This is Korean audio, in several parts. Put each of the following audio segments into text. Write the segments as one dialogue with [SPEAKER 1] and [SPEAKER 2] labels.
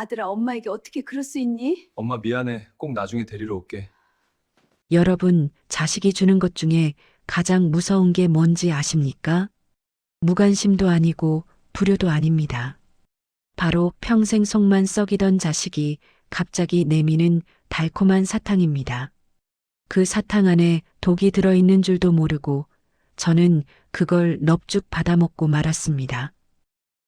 [SPEAKER 1] 아들아, 엄마에게 어떻게 그럴 수 있니?
[SPEAKER 2] 엄마 미안해. 꼭 나중에 데리러 올게.
[SPEAKER 3] 여러분, 자식이 주는 것 중에 가장 무서운 게 뭔지 아십니까? 무관심도 아니고 불효도 아닙니다. 바로 평생 속만 썩이던 자식이 갑자기 내미는 달콤한 사탕입니다. 그 사탕 안에 독이 들어있는 줄도 모르고 저는 그걸 넙죽 받아먹고 말았습니다.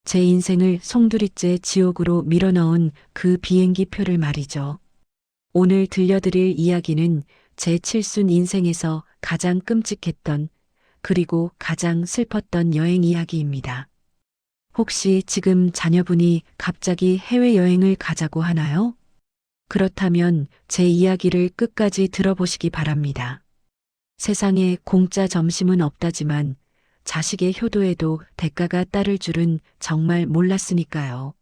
[SPEAKER 3] 제 인생을 송두리째 지옥으로 밀어넣은 그 비행기 표를 말이죠. 오늘 들려드릴 이야기는 제 칠순 인생에서 가장 끔찍했던 그리고 가장 슬펐던 여행 이야기입니다. 혹시 지금 자녀분이 갑자기 해외여행을 가자고 하나요? 그렇다면 제 이야기를 끝까지 들어보시기 바랍니다. 세상에 공짜 점심은 없다지만 자식의 효도에도 대가가 따를 줄은 정말 몰랐으니까요.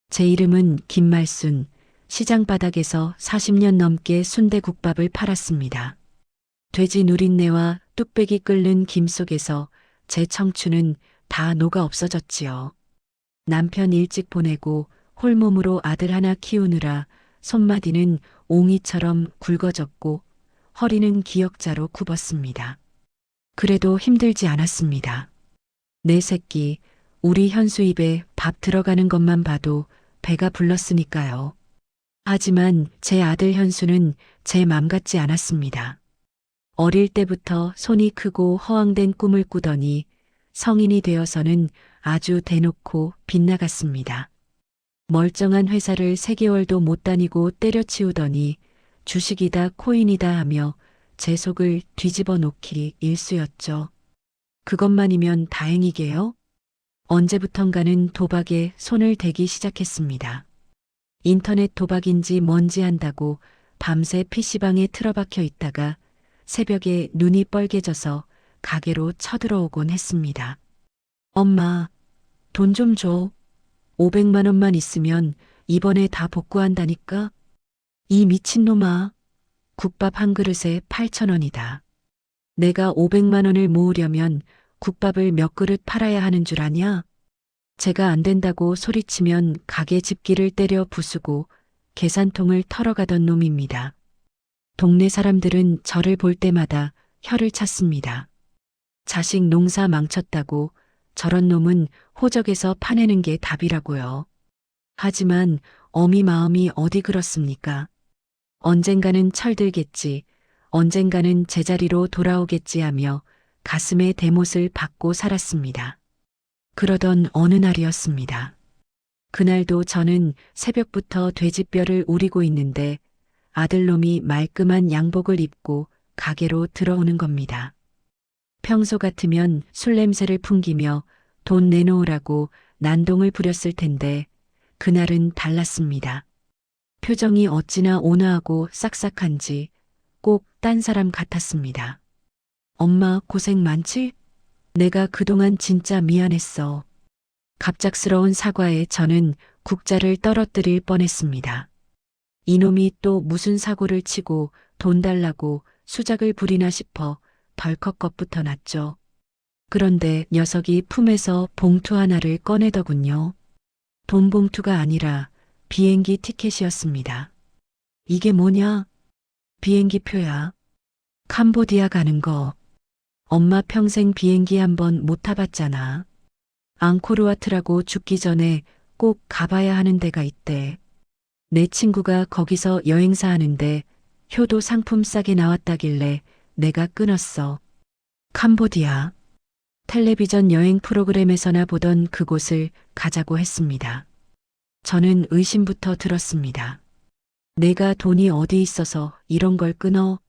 [SPEAKER 3] 제 이름은 김말순, 시장 바닥에서 40년 넘게 순대국밥을 팔았습니다. 돼지 누린내와 뚝배기 끓는 김 속에서 제 청춘은 다 녹아 없어졌지요. 남편 일찍 보내고 홀몸으로 아들 하나 키우느라 손마디는 옹이처럼 굵어졌고 허리는 기역자로 굽었습니다. 그래도 힘들지 않았습니다. 내 새끼, 우리 현수 입에 밥 들어가는 것만 봐도 배가 불렀으니까요. 하지만 제 아들 현수는 제 맘 같지 않았습니다. 어릴 때부터 손이 크고 허황된 꿈을 꾸더니 성인이 되어서는 아주 대놓고 빗나갔습니다. 멀쩡한 회사를 3개월도 못 다니고 때려치우더니 주식이다 코인이다 하며 제 속을 뒤집어 놓기 일쑤였죠. 그것만이면 다행이게요. 언제부턴가는 도박에 손을 대기 시작했습니다. 인터넷 도박인지 뭔지 한다고 밤새 PC방에 틀어박혀 있다가 새벽에 눈이 뻘개져서 가게로 쳐들어오곤 했습니다. 엄마, 돈 좀 줘. 500만 원만 있으면 이번에 다 복구한다니까? 이 미친놈아, 국밥 한 그릇에 8,000원이다. 내가 500만 원을 모으려면 국밥을 몇 그릇 팔아야 하는 줄 아냐? 제가 안 된다고 소리치면 가게 집기를 때려 부수고 계산통을 털어가던 놈입니다. 동네 사람들은 저를 볼 때마다 혀를 찼습니다. 자식 농사 망쳤다고 저런 놈은 호적에서 파내는 게 답이라고요. 하지만 어미 마음이 어디 그렇습니까? 언젠가는 철들겠지, 언젠가는 제자리로 돌아오겠지 하며 가슴에 대못을 박고 살았습니다. 그러던 어느 날이었습니다. 그날도 저는 새벽부터 돼지뼈를 우리고 있는데 아들놈이 말끔한 양복을 입고 가게로 들어오는 겁니다. 평소 같으면 술 냄새를 풍기며 돈 내놓으라고 난동을 부렸을 텐데 그날은 달랐습니다. 표정이 어찌나 온화하고 싹싹한지 꼭 딴 사람 같았습니다. 엄마 고생 많지? 내가 그동안 진짜 미안했어. 갑작스러운 사과에 저는 국자를 떨어뜨릴 뻔했습니다. 이놈이 또 무슨 사고를 치고 돈 달라고 수작을 부리나 싶어 덜컥 겁부터 났죠. 그런데 녀석이 품에서 봉투 하나를 꺼내더군요. 돈 봉투가 아니라 비행기 티켓이었습니다. 이게 뭐냐? 비행기 표야. 캄보디아 가는 거. 엄마 평생 비행기 한번 못 타봤잖아. 앙코르와트라고 죽기 전에 꼭 가봐야 하는 데가 있대. 내 친구가 거기서 여행사 하는데 효도 상품 싸게 나왔다길래 내가 끊었어. 캄보디아. 텔레비전 여행 프로그램에서나 보던 그곳을 가자고 했습니다. 저는 의심부터 들었습니다. 내가 돈이 어디 있어서 이런 걸 끊어?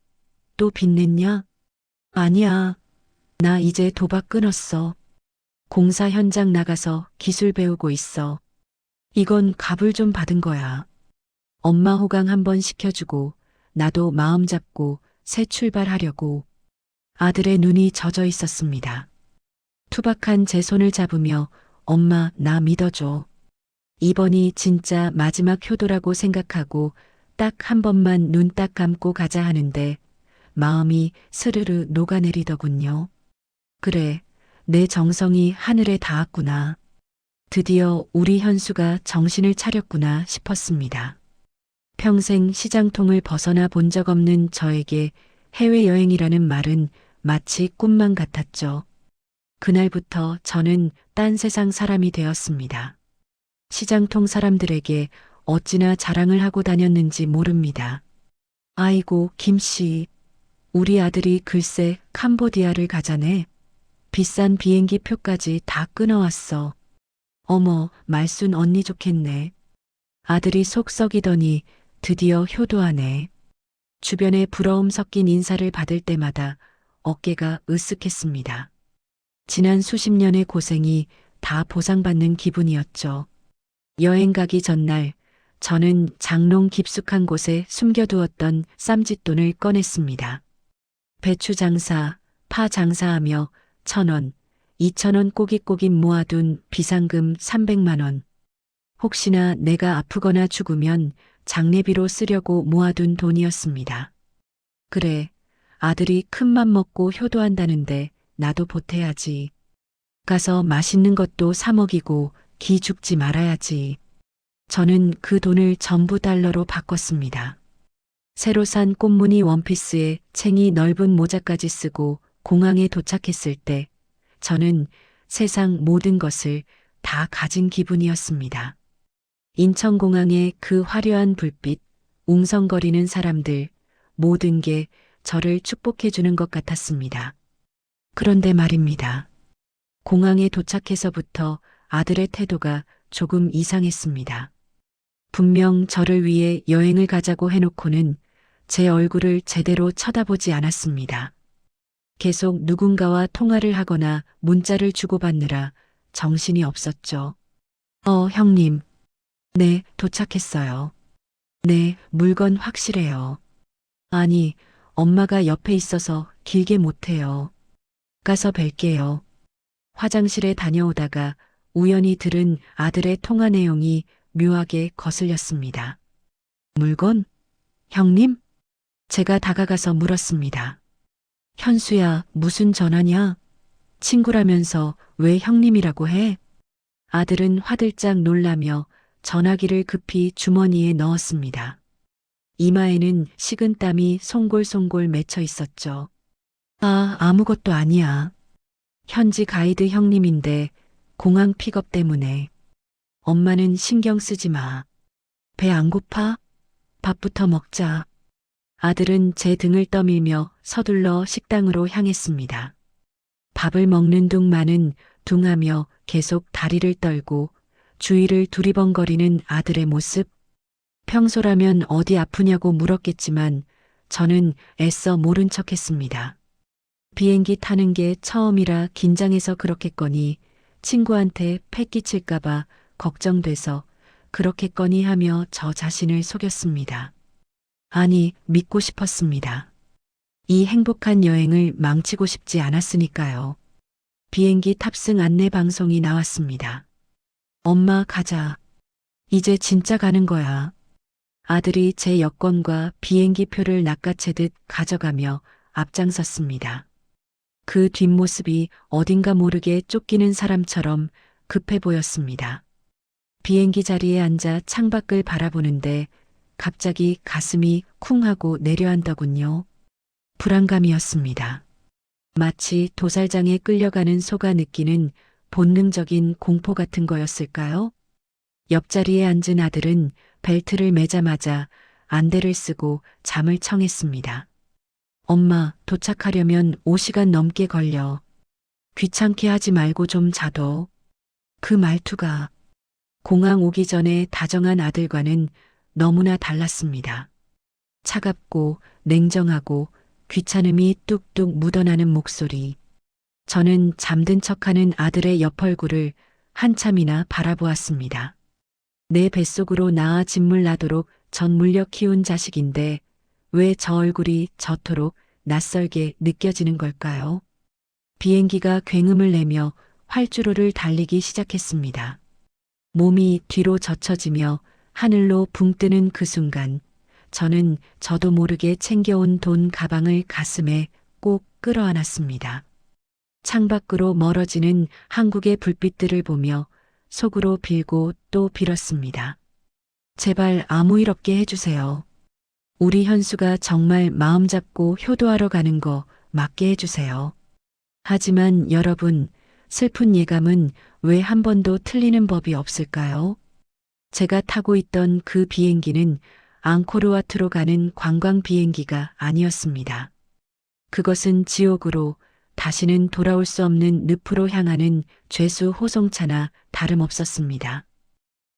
[SPEAKER 3] 또 빚냈냐? 아니야. 나 이제 도박 끊었어. 공사 현장 나가서 기술 배우고 있어. 이건 갑을 좀 받은 거야. 엄마 호강 한번 시켜주고 나도 마음 잡고 새 출발하려고. 아들의 눈이 젖어 있었습니다. 투박한 제 손을 잡으며 엄마 나 믿어줘. 이번이 진짜 마지막 효도라고 생각하고 딱 한 번만 눈 딱 감고 가자 하는데 마음이 스르르 녹아내리더군요. 그래, 내 정성이 하늘에 닿았구나. 드디어 우리 현수가 정신을 차렸구나 싶었습니다. 평생 시장통을 벗어나 본 적 없는 저에게 해외여행이라는 말은 마치 꿈만 같았죠. 그날부터 저는 딴 세상 사람이 되었습니다. 시장통 사람들에게 어찌나 자랑을 하고 다녔는지 모릅니다. 아이고, 김씨. 우리 아들이 글쎄 캄보디아를 가자네. 비싼 비행기 표까지 다 끊어왔어. 어머, 말순 언니 좋겠네. 아들이 속 썩이더니 드디어 효도하네. 주변에 부러움 섞인 인사를 받을 때마다 어깨가 으쓱했습니다. 지난 수십 년의 고생이 다 보상받는 기분이었죠. 여행 가기 전날 저는 장롱 깊숙한 곳에 숨겨두었던 쌈짓돈을 꺼냈습니다. 배추 장사, 파 장사하며 1,000원, 2,000원 꼬깃꼬깃 모아둔 비상금 300만 원. 혹시나 내가 아프거나 죽으면 장례비로 쓰려고 모아둔 돈이었습니다. 그래, 아들이 큰맘 먹고 효도한다는데 나도 보태야지. 가서 맛있는 것도 사 먹이고 기 죽지 말아야지. 저는 그 돈을 전부 달러로 바꿨습니다. 새로 산 꽃무늬 원피스에 챙이 넓은 모자까지 쓰고 공항에 도착했을 때 저는 세상 모든 것을 다 가진 기분이었습니다. 인천공항의 그 화려한 불빛, 웅성거리는 사람들, 모든 게 저를 축복해 주는 것 같았습니다. 그런데 말입니다. 공항에 도착해서부터 아들의 태도가 조금 이상했습니다. 분명 저를 위해 여행을 가자고 해놓고는 제 얼굴을 제대로 쳐다보지 않았습니다. 계속 누군가와 통화를 하거나 문자를 주고받느라 정신이 없었죠. 형님. 네, 도착했어요. 네, 물건 확실해요. 아니, 엄마가 옆에 있어서 길게 못해요. 가서 뵐게요. 화장실에 다녀오다가 우연히 들은 아들의 통화 내용이 묘하게 거슬렸습니다. 물건? 형님? 제가 다가가서 물었습니다. 현수야, 무슨 전화냐? 친구라면서 왜 형님이라고 해? 아들은 화들짝 놀라며 전화기를 급히 주머니에 넣었습니다. 이마에는 식은땀이 송골송골 맺혀 있었죠. 아무것도 아니야. 현지 가이드 형님인데 공항 픽업 때문에. 엄마는 신경 쓰지 마. 배 안 고파? 밥부터 먹자. 아들은 제 등을 떠밀며 서둘러 식당으로 향했습니다. 밥을 먹는 둥마는 둥하며 계속 다리를 떨고 주위를 두리번거리는 아들의 모습. 평소라면 어디 아프냐고 물었겠지만 저는 애써 모른 척했습니다. 비행기 타는 게 처음이라 긴장해서 그렇겠거니 친구한테 패 끼칠까봐 걱정돼서 그렇겠거니 하며 저 자신을 속였습니다. 아니, 믿고 싶었습니다. 이 행복한 여행을 망치고 싶지 않았으니까요. 비행기 탑승 안내 방송이 나왔습니다. 엄마, 가자. 이제 진짜 가는 거야. 아들이 제 여권과 비행기 표를 낚아채듯 가져가며 앞장섰습니다. 그 뒷모습이 어딘가 모르게 쫓기는 사람처럼 급해 보였습니다. 비행기 자리에 앉아 창밖을 바라보는데 갑자기 가슴이 쿵 하고 내려앉더군요. 불안감이었습니다. 마치 도살장에 끌려가는 소가 느끼는 본능적인 공포 같은 거였을까요? 옆자리에 앉은 아들은 벨트를 매자마자 안대를 쓰고 잠을 청했습니다. 엄마, 도착하려면 5시간 넘게 걸려. 귀찮게 하지 말고 좀 자도. 그 말투가 공항 오기 전에 다정한 아들과는 너무나 달랐습니다. 차갑고 냉정하고 귀찮음이 뚝뚝 묻어나는 목소리. 저는 잠든 척하는 아들의 옆 얼굴을 한참이나 바라보았습니다. 내 뱃속으로 낳아 진물 나도록 전 물려 키운 자식인데 왜 저 얼굴이 저토록 낯설게 느껴지는 걸까요? 비행기가 굉음을 내며 활주로를 달리기 시작했습니다. 몸이 뒤로 젖혀지며 하늘로 붕 뜨는 그 순간 저는 저도 모르게 챙겨온 돈 가방을 가슴에 꼭 끌어안았습니다. 창밖으로 멀어지는 한국의 불빛들을 보며 속으로 빌고 또 빌었습니다. 제발 아무 일 없게 해주세요. 우리 현수가 정말 마음 잡고 효도하러 가는 거 맞게 해주세요. 하지만 여러분, 슬픈 예감은 왜 한 번도 틀리는 법이 없을까요? 제가 타고 있던 그 비행기는 앙코르와트로 가는 관광 비행기가 아니었습니다. 그것은 지옥으로 다시는 돌아올 수 없는 늪으로 향하는 죄수 호송차나 다름없었습니다.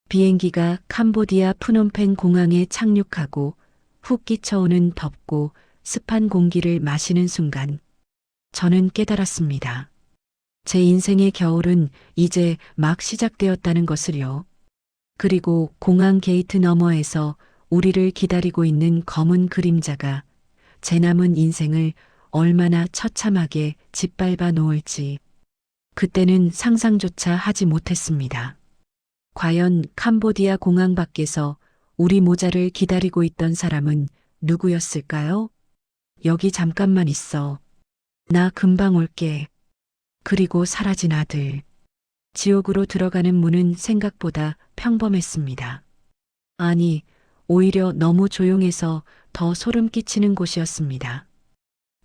[SPEAKER 3] 비행기가 캄보디아 푸놈펜 공항에 착륙하고 훅 끼쳐오는 덥고 습한 공기를 마시는 순간 저는 깨달았습니다. 제 인생의 겨울은 이제 막 시작되었다는 것을요. 그리고 공항 게이트 너머에서 우리를 기다리고 있는 검은 그림자가 제 남은 인생을 얼마나 처참하게 짓밟아 놓을지 그때는 상상조차 하지 못했습니다. 과연 캄보디아 공항 밖에서 우리 모자를 기다리고 있던 사람은 누구였을까요? 여기 잠깐만 있어. 나 금방 올게. 그리고 사라진 아들. 지옥으로 들어가는 문은 생각보다 평범했습니다. 아니, 오히려 너무 조용해서 더 소름 끼치는 곳이었습니다.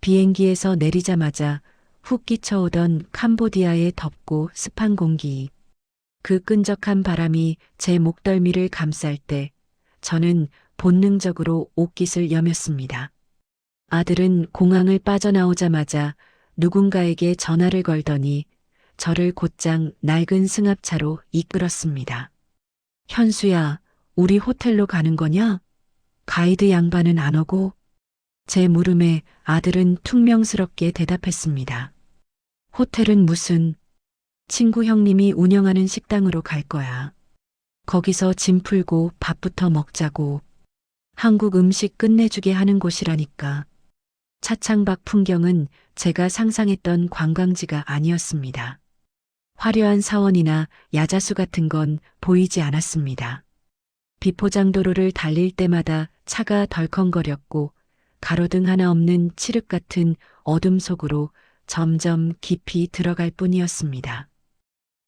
[SPEAKER 3] 비행기에서 내리자마자 훅 끼쳐오던 캄보디아의 덥고 습한 공기. 그 끈적한 바람이 제 목덜미를 감쌀 때 저는 본능적으로 옷깃을 여몄습니다. 아들은 공항을 빠져나오자마자 누군가에게 전화를 걸더니 저를 곧장 낡은 승합차로 이끌었습니다. 현수야, 우리 호텔로 가는 거냐? 가이드 양반은 안 오고? 제 물음에 아들은 퉁명스럽게 대답했습니다. 호텔은 무슨, 친구 형님이 운영하는 식당으로 갈 거야. 거기서 짐 풀고 밥부터 먹자고. 한국 음식 끝내주게 하는 곳이라니까. 차창 밖 풍경은 제가 상상했던 관광지가 아니었습니다. 화려한 사원이나 야자수 같은 건 보이지 않았습니다. 비포장도로를 달릴 때마다 차가 덜컹거렸고 가로등 하나 없는 칠흑 같은 어둠 속으로 점점 깊이 들어갈 뿐이었습니다.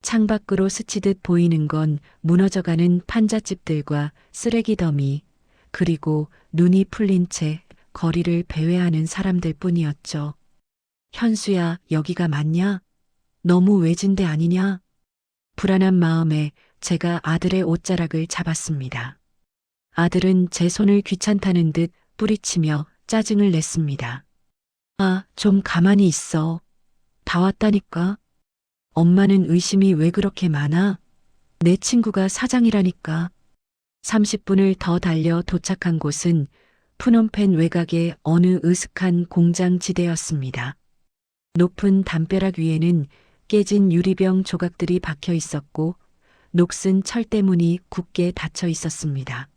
[SPEAKER 3] 창밖으로 스치듯 보이는 건 무너져가는 판잣집들과 쓰레기 더미, 그리고 눈이 풀린 채 거리를 배회하는 사람들 뿐이었죠. 현수야, 여기가 맞냐? 너무 외진데 아니냐? 불안한 마음에 제가 아들의 옷자락을 잡았습니다. 아들은 제 손을 귀찮다는 듯 뿌리치며 짜증을 냈습니다. 아, 좀 가만히 있어. 다 왔다니까. 엄마는 의심이 왜 그렇게 많아? 내 친구가 사장이라니까. 30분을 더 달려 도착한 곳은 푸놈펜 외곽의 어느 으슥한 공장 지대였습니다. 높은 담벼락 위에는 깨진 유리병 조각들이 박혀 있었고 녹슨 철대문이 굳게 닫혀 있었습니다.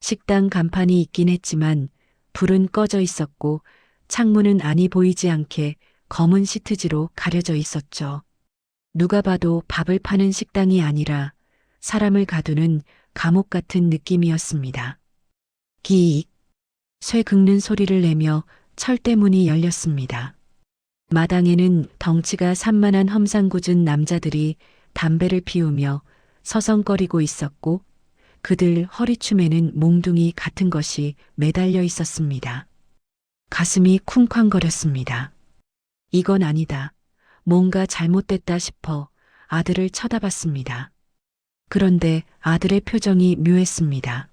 [SPEAKER 3] 식당 간판이 있긴 했지만 불은 꺼져 있었고 창문은 안이 보이지 않게 검은 시트지로 가려져 있었죠. 누가 봐도 밥을 파는 식당이 아니라 사람을 가두는 감옥 같은 느낌이었습니다. 기익, 쇠 긁는 소리를 내며 철대문이 열렸습니다. 마당에는 덩치가 산만한 험상궂은 남자들이 담배를 피우며 서성거리고 있었고 그들 허리춤에는 몽둥이 같은 것이 매달려 있었습니다. 가슴이 쿵쾅거렸습니다. 이건 아니다. 뭔가 잘못됐다 싶어 아들을 쳐다봤습니다. 그런데 아들의 표정이 묘했습니다.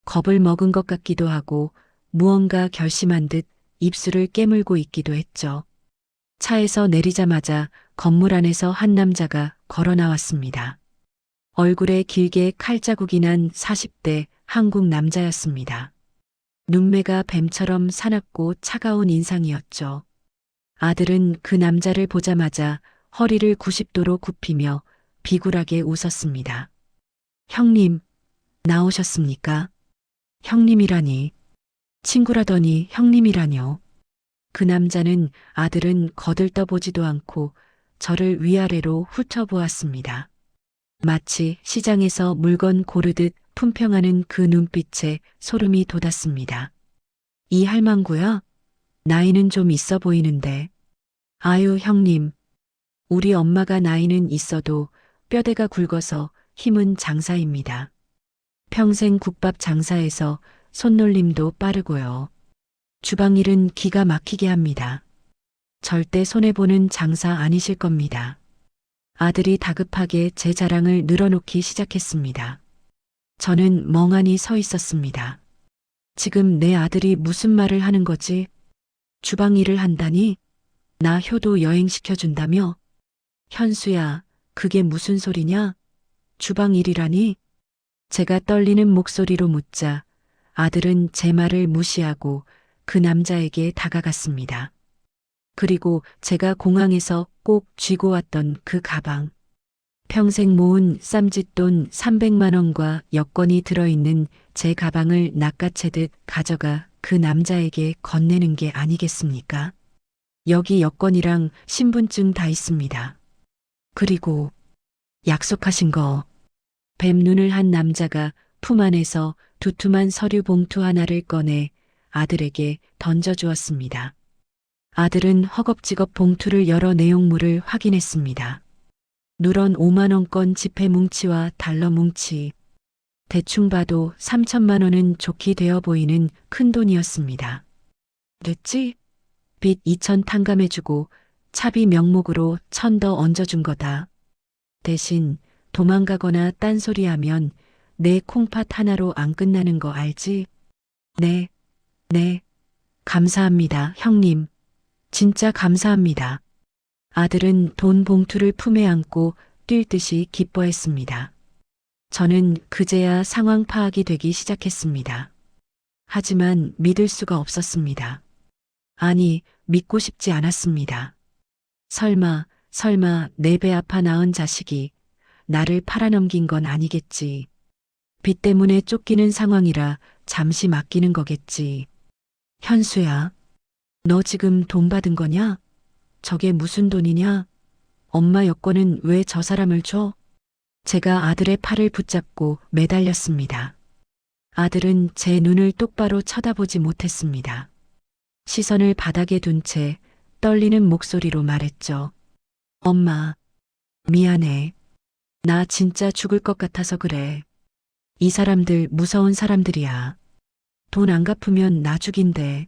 [SPEAKER 3] 겁을 먹은 것 같기도 하고 무언가 결심한 듯 입술을 깨물고 있기도 했죠. 차에서 내리자마자 건물 안에서 한 남자가 걸어 나왔습니다. 얼굴에 길게 칼자국이 난 40대 한국 남자였습니다. 눈매가 뱀처럼 사납고 차가운 인상이었죠. 아들은 그 남자를 보자마자 허리를 90도로 굽히며 비굴하게 웃었습니다. 형님, 나오셨습니까? 형님이라니. 친구라더니 형님이라뇨. 그 남자는 아들은 거들떠보지도 않고 저를 위아래로 훑어보았습니다. 마치 시장에서 물건 고르듯 품평하는 그 눈빛에 소름이 돋았습니다. 이 할망구야? 나이는 좀 있어 보이는데. 아유, 형님. 우리 엄마가 나이는 있어도 뼈대가 굵어서 힘은 장사입니다. 평생 국밥 장사해서 손놀림도 빠르고요. 주방일은 기가 막히게 합니다. 절대 손해보는 장사 아니실 겁니다. 아들이 다급하게 제 자랑을 늘어놓기 시작했습니다. 저는 멍하니 서 있었습니다. 지금 내 아들이 무슨 말을 하는 거지? 주방 일을 한다니? 나 효도 여행시켜준다며? 현수야, 그게 무슨 소리냐? 주방 일이라니? 제가 떨리는 목소리로 묻자 아들은 제 말을 무시하고 그 남자에게 다가갔습니다. 그리고 제가 공항에서 꼭 쥐고 왔던 그 가방. 평생 모은 쌈짓돈 300만 원과 여권이 들어있는 제 가방을 낚아채듯 가져가 그 남자에게 건네는 게 아니겠습니까? 여기 여권이랑 신분증 다 있습니다. 그리고 약속하신 거. 뱀 눈을 한 남자가 품 안에서 두툼한 서류 봉투 하나를 꺼내 아들에게 던져주었습니다. 아들은 허겁지겁 봉투를 열어 내용물을 확인했습니다. 누런 5만 원권 지폐 뭉치와 달러 뭉치. 대충 봐도 3천만 원은 좋게 되어 보이는 큰 돈이었습니다. 됐지? 빚 2천 탕감해주고 차비 명목으로 1,000 더 얹어준 거다. 대신 도망가거나 딴소리하면 내 콩팥 하나로 안 끝나는 거 알지? 네, 네. 감사합니다, 형님. 진짜 감사합니다. 아들은 돈 봉투를 품에 안고 뛸 듯이 기뻐했습니다. 저는 그제야 상황 파악이 되기 시작했습니다. 하지만 믿을 수가 없었습니다. 아니, 믿고 싶지 않았습니다. 설마 내 배 아파 낳은 자식이 나를 팔아넘긴 건 아니겠지. 빚 때문에 쫓기는 상황이라 잠시 맡기는 거겠지. 현수야, 너 지금 돈 받은 거냐? 저게 무슨 돈이냐? 엄마 여권은 왜 저 사람을 줘? 제가 아들의 팔을 붙잡고 매달렸습니다. 아들은 제 눈을 똑바로 쳐다보지 못했습니다. 시선을 바닥에 둔 채 떨리는 목소리로 말했죠. 엄마, 미안해. 나 진짜 죽을 것 같아서 그래. 이 사람들 무서운 사람들이야. 돈 안 갚으면 나 죽인대.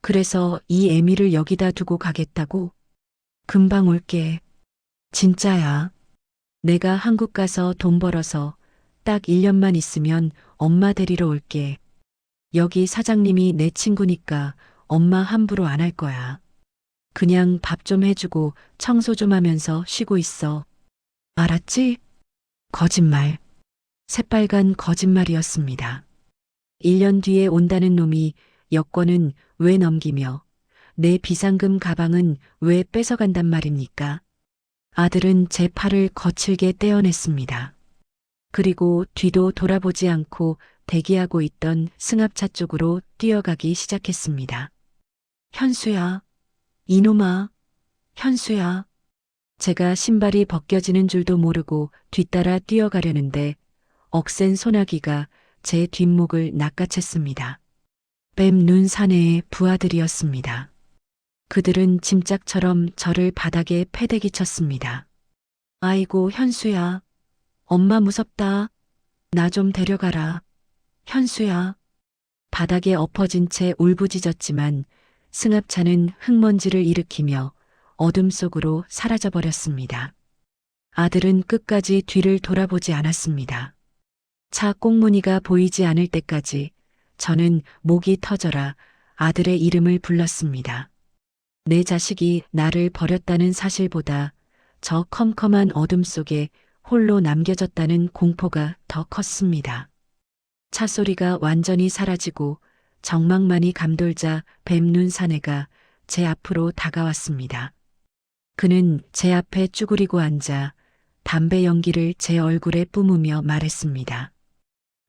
[SPEAKER 3] 그래서 이 애미를 여기다 두고 가겠다고? 금방 올게. 진짜야. 내가 한국 가서 돈 벌어서 딱 1년만 있으면 엄마 데리러 올게. 여기 사장님이 내 친구니까 엄마 함부로 안 할 거야. 그냥 밥 좀 해주고 청소 좀 하면서 쉬고 있어. 알았지? 거짓말. 새빨간 거짓말이었습니다. 1년 뒤에 온다는 놈이 여권은 왜 넘기며 내 비상금 가방은 왜 뺏어간단 말입니까? 아들은 제 팔을 거칠게 떼어냈습니다. 그리고 뒤도 돌아보지 않고 대기하고 있던 승합차 쪽으로 뛰어가기 시작했습니다. 현수야, 이놈아, 현수야. 제가 신발이 벗겨지는 줄도 모르고 뒤따라 뛰어가려는데 억센 소나기가 제 뒷목을 낚아챘습니다. 뱀 눈 사내의 부하들이었습니다. 그들은 짐짝처럼 저를 바닥에 패대기 쳤습니다. 아이고 현수야, 엄마 무섭다. 나 좀 데려가라. 현수야. 바닥에 엎어진 채 울부짖었지만 승합차는 흙먼지를 일으키며 어둠 속으로 사라져버렸습니다. 아들은 끝까지 뒤를 돌아보지 않았습니다. 차 꽁무니가 보이지 않을 때까지 저는 목이 터져라 아들의 이름을 불렀습니다. 내 자식이 나를 버렸다는 사실보다 저 컴컴한 어둠 속에 홀로 남겨졌다는 공포가 더 컸습니다. 차 소리가 완전히 사라지고 정막만이 감돌자 뱀눈 사내가 제 앞으로 다가왔습니다. 그는 제 앞에 쭈그리고 앉아 담배 연기를 제 얼굴에 뿜으며 말했습니다.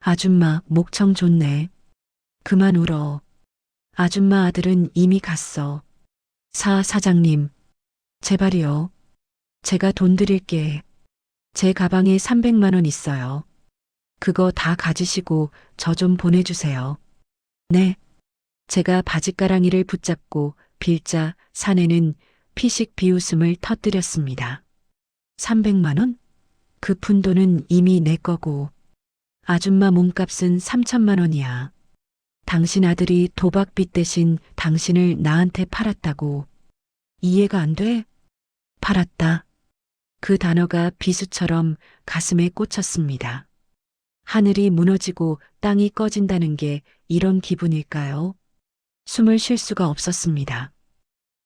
[SPEAKER 3] 아줌마 목청 좋네. 그만 울어. 아줌마 아들은 이미 갔어. 사장님, 제발이요. 제가 돈 드릴게. 제 가방에 300만 원 있어요. 그거 다 가지시고 저 좀 보내주세요. 네. 제가 바짓가랑이를 붙잡고 빌자 사내는 피식 비웃음을 터뜨렸습니다. 300만 원? 그 푼돈은 이미 내 거고. 아줌마 몸값은 3천만 원이야. 당신 아들이 도박빚 대신 당신을 나한테 팔았다고. 이해가 안 돼? 팔았다. 그 단어가 비수처럼 가슴에 꽂혔습니다. 하늘이 무너지고 땅이 꺼진다는 게 이런 기분일까요? 숨을 쉴 수가 없었습니다.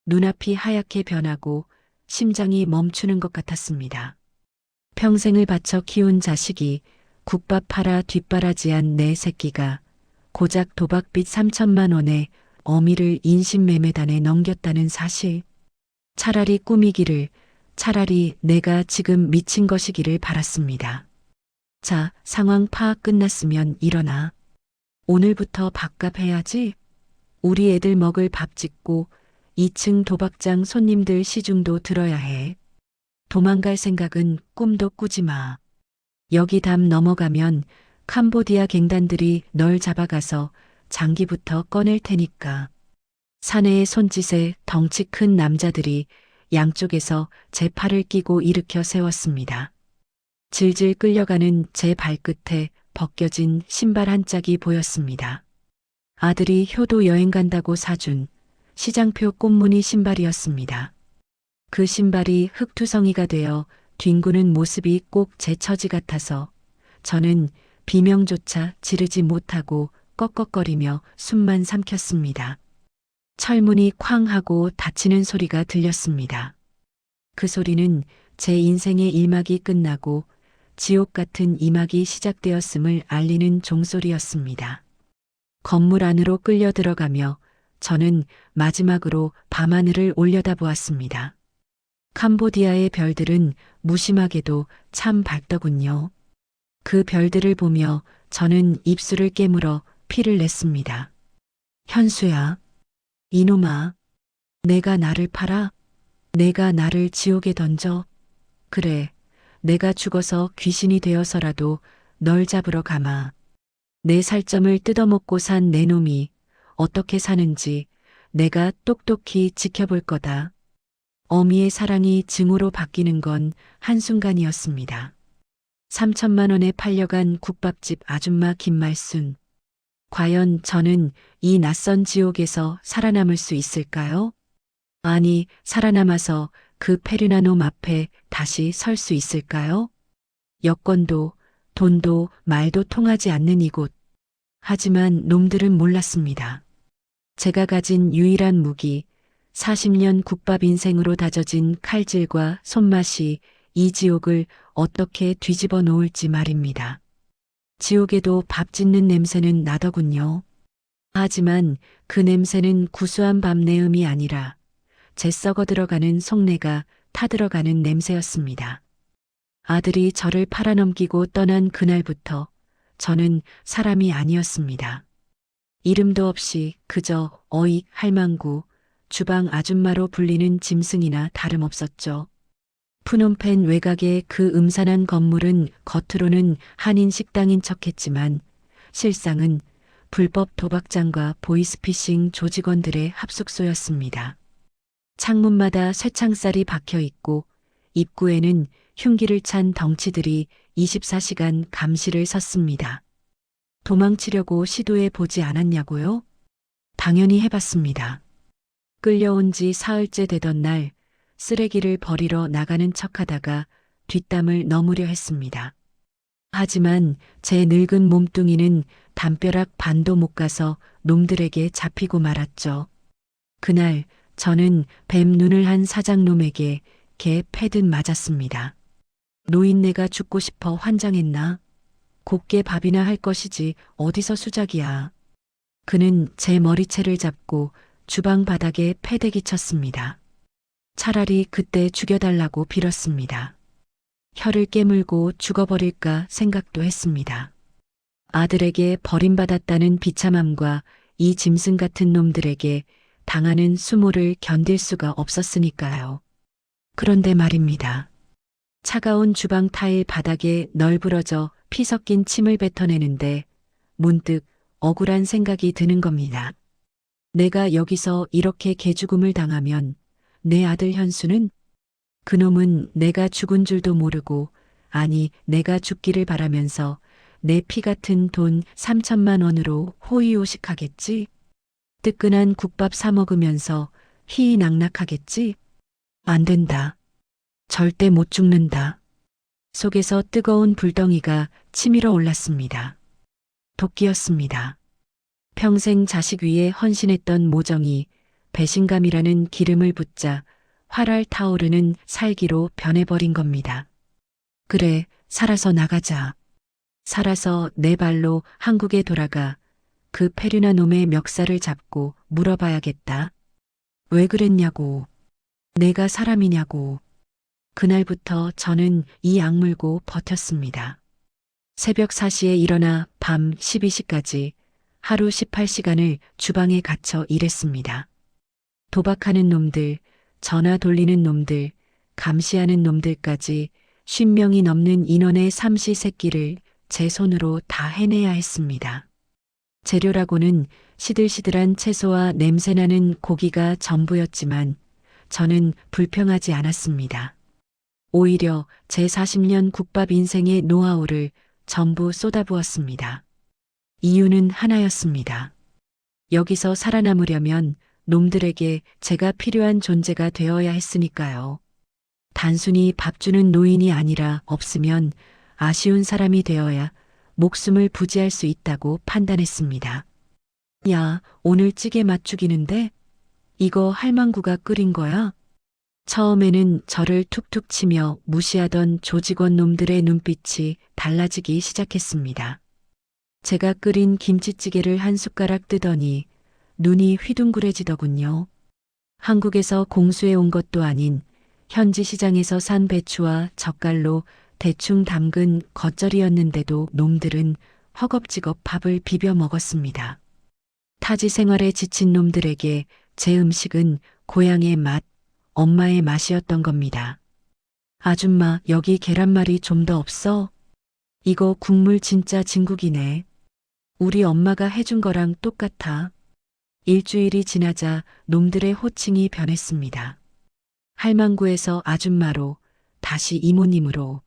[SPEAKER 3] 눈앞이 하얗게 변하고 심장이 멈추는 것 같았습니다. 평생을 바쳐 키운 자식이 국밥 팔아 뒷바라지한 내 새끼가 고작 도박빚 3천만 원에 어미를 인신매매단에 넘겼다는 사실. 차라리 꿈이기를, 차라리 내가 지금 미친 것이기를 바랐습니다. 자, 상황 파악 끝났으면 일어나. 오늘부터 밥값 해야지. 우리 애들 먹을 밥 짓고 2층 도박장 손님들 시중도 들어야 해. 도망갈 생각은 꿈도 꾸지 마. 여기 담 넘어가면 캄보디아 갱단들이 널 잡아가서 장기부터 꺼낼 테니까. 사내의 손짓에 덩치 큰 남자들이 양쪽에서 제 팔을 끼고 일으켜 세웠습니다. 질질 끌려가는 제 발끝에 벗겨진 신발 한 짝이 보였습니다. 아들이 효도 여행 간다고 사준 시장표 꽃무늬 신발이었습니다. 그 신발이 흙투성이가 되어 뒹구는 모습이 꼭 제 처지 같아서 저는 비명조차 지르지 못하고 꺽꺽거리며 숨만 삼켰습니다. 철문이 쾅 하고 닫히는 소리가 들렸습니다. 그 소리는 제 인생의 1막이 끝나고 지옥 같은 2막이 시작되었음을 알리는 종소리였습니다. 건물 안으로 끌려 들어가며 저는 마지막으로 밤하늘을 올려다보았습니다. 캄보디아의 별들은 무심하게도 참 밝더군요. 그 별들을 보며 저는 입술을 깨물어 피를 냈습니다. 현수야, 이놈아, 내가 나를 팔아? 내가 나를 지옥에 던져? 그래, 내가 죽어서 귀신이 되어서라도 널 잡으러 가마. 내 살점을 뜯어먹고 산 내 놈이 어떻게 사는지 내가 똑똑히 지켜볼 거다. 어미의 사랑이 증오로 바뀌는 건 한순간이었습니다. 3천만 원에 팔려간 국밥집 아줌마 김말순. 과연 저는 이 낯선 지옥에서 살아남을 수 있을까요? 아니, 살아남아서 그 페르나 놈 앞에 다시 설 수 있을까요? 여권도, 돈도, 말도 통하지 않는 이곳. 하지만 놈들은 몰랐습니다. 제가 가진 유일한 무기, 40년 국밥 인생으로 다져진 칼질과 손맛이 이 지옥을 어떻게 뒤집어 놓을지 말입니다. 지옥에도 밥 짓는 냄새는 나더군요. 하지만 그 냄새는 구수한 밥 내음이 아니라 제 썩어 들어가는 속내가 타들어가는 냄새였습니다. 아들이 저를 팔아넘기고 떠난 그날부터 저는 사람이 아니었습니다. 이름도 없이 그저 어익 할망구, 주방 아줌마로 불리는 짐승이나 다름없었죠. 푸놈펜 외곽의 그 음산한 건물은 겉으로는 한인 식당인 척했지만 실상은 불법 도박장과 보이스피싱 조직원들의 합숙소였습니다. 창문마다 쇠창살이 박혀 있고 입구에는 흉기를 찬 덩치들이 24시간 감시를 섰습니다. 도망치려고 시도해 보지 않았냐고요? 당연히 해봤습니다. 끌려온 지 사흘째 되던 날 쓰레기를 버리러 나가는 척하다가 뒷담을 넘으려 했습니다. 하지만 제 늙은 몸뚱이는 담벼락 반도 못 가서 놈들에게 잡히고 말았죠. 그날 저는 뱀 눈을 한 사장놈에게 개 패듯 맞았습니다. 노인네가 죽고 싶어 환장했나? 곱게 밥이나 할 것이지 어디서 수작이야. 그는 제 머리채를 잡고 주방 바닥에 패대기 쳤습니다. 차라리 그때 죽여달라고 빌었습니다. 혀를 깨물고 죽어버릴까 생각도 했습니다. 아들에게 버림받았다는 비참함과 이 짐승 같은 놈들에게 당하는 수모를 견딜 수가 없었으니까요. 그런데 말입니다. 차가운 주방 타일 바닥에 널브러져 피 섞인 침을 뱉어내는데 문득 억울한 생각이 드는 겁니다. 내가 여기서 이렇게 개죽음을 당하면 내 아들 현수는? 그놈은 내가 죽은 줄도 모르고, 아니, 내가 죽기를 바라면서 내 피 같은 돈 3천만 원으로 호의호식하겠지? 뜨끈한 국밥 사 먹으면서 희희낙낙하겠지? 안 된다. 절대 못 죽는다. 속에서 뜨거운 불덩이가 치밀어 올랐습니다. 도끼였습니다. 평생 자식 위에 헌신했던 모정이 배신감이라는 기름을 붓자 활활 타오르는 살기로 변해버린 겁니다. 그래, 살아서 나가자. 살아서 내 발로 한국에 돌아가 그 페류나 놈의 멱살을 잡고 물어봐야겠다. 왜 그랬냐고. 내가 사람이냐고. 그날부터 저는 이 악물고 버텼습니다. 새벽 4시에 일어나 밤 12시까지 하루 18시간을 주방에 갇혀 일했습니다. 도박하는 놈들, 전화 돌리는 놈들, 감시하는 놈들까지 50명이 넘는 인원의 삼시세끼를 제 손으로 다 해내야 했습니다. 재료라고는 시들시들한 채소와 냄새나는 고기가 전부였지만 저는 불평하지 않았습니다. 오히려 제 40년 국밥 인생의 노하우를 전부 쏟아부었습니다. 이유는 하나였습니다. 여기서 살아남으려면 놈들에게 제가 필요한 존재가 되어야 했으니까요. 단순히 밥 주는 노인이 아니라 없으면 아쉬운 사람이 되어야 목숨을 부지할 수 있다고 판단했습니다. 야, 오늘 찌개 맛 죽이는데? 이거 할망구가 끓인 거야? 처음에는 저를 툭툭 치며 무시하던 조직원 놈들의 눈빛이 달라지기 시작했습니다. 제가 끓인 김치찌개를 한 숟가락 뜨더니 눈이 휘둥그레지더군요. 한국에서 공수해 온 것도 아닌 현지 시장에서 산 배추와 젓갈로 대충 담근 겉절이였는데도 놈들은 허겁지겁 밥을 비벼 먹었습니다. 타지 생활에 지친 놈들에게 제 음식은 고향의 맛, 엄마의 맛이었던 겁니다. 아줌마, 여기 계란말이 좀 더 없어? 이거 국물 진짜 진국이네. 우리 엄마가 해준 거랑 똑같아. 일주일이 지나자 놈들의 호칭이 변했습니다. 할망구에서 아줌마로, 다시 이모님으로.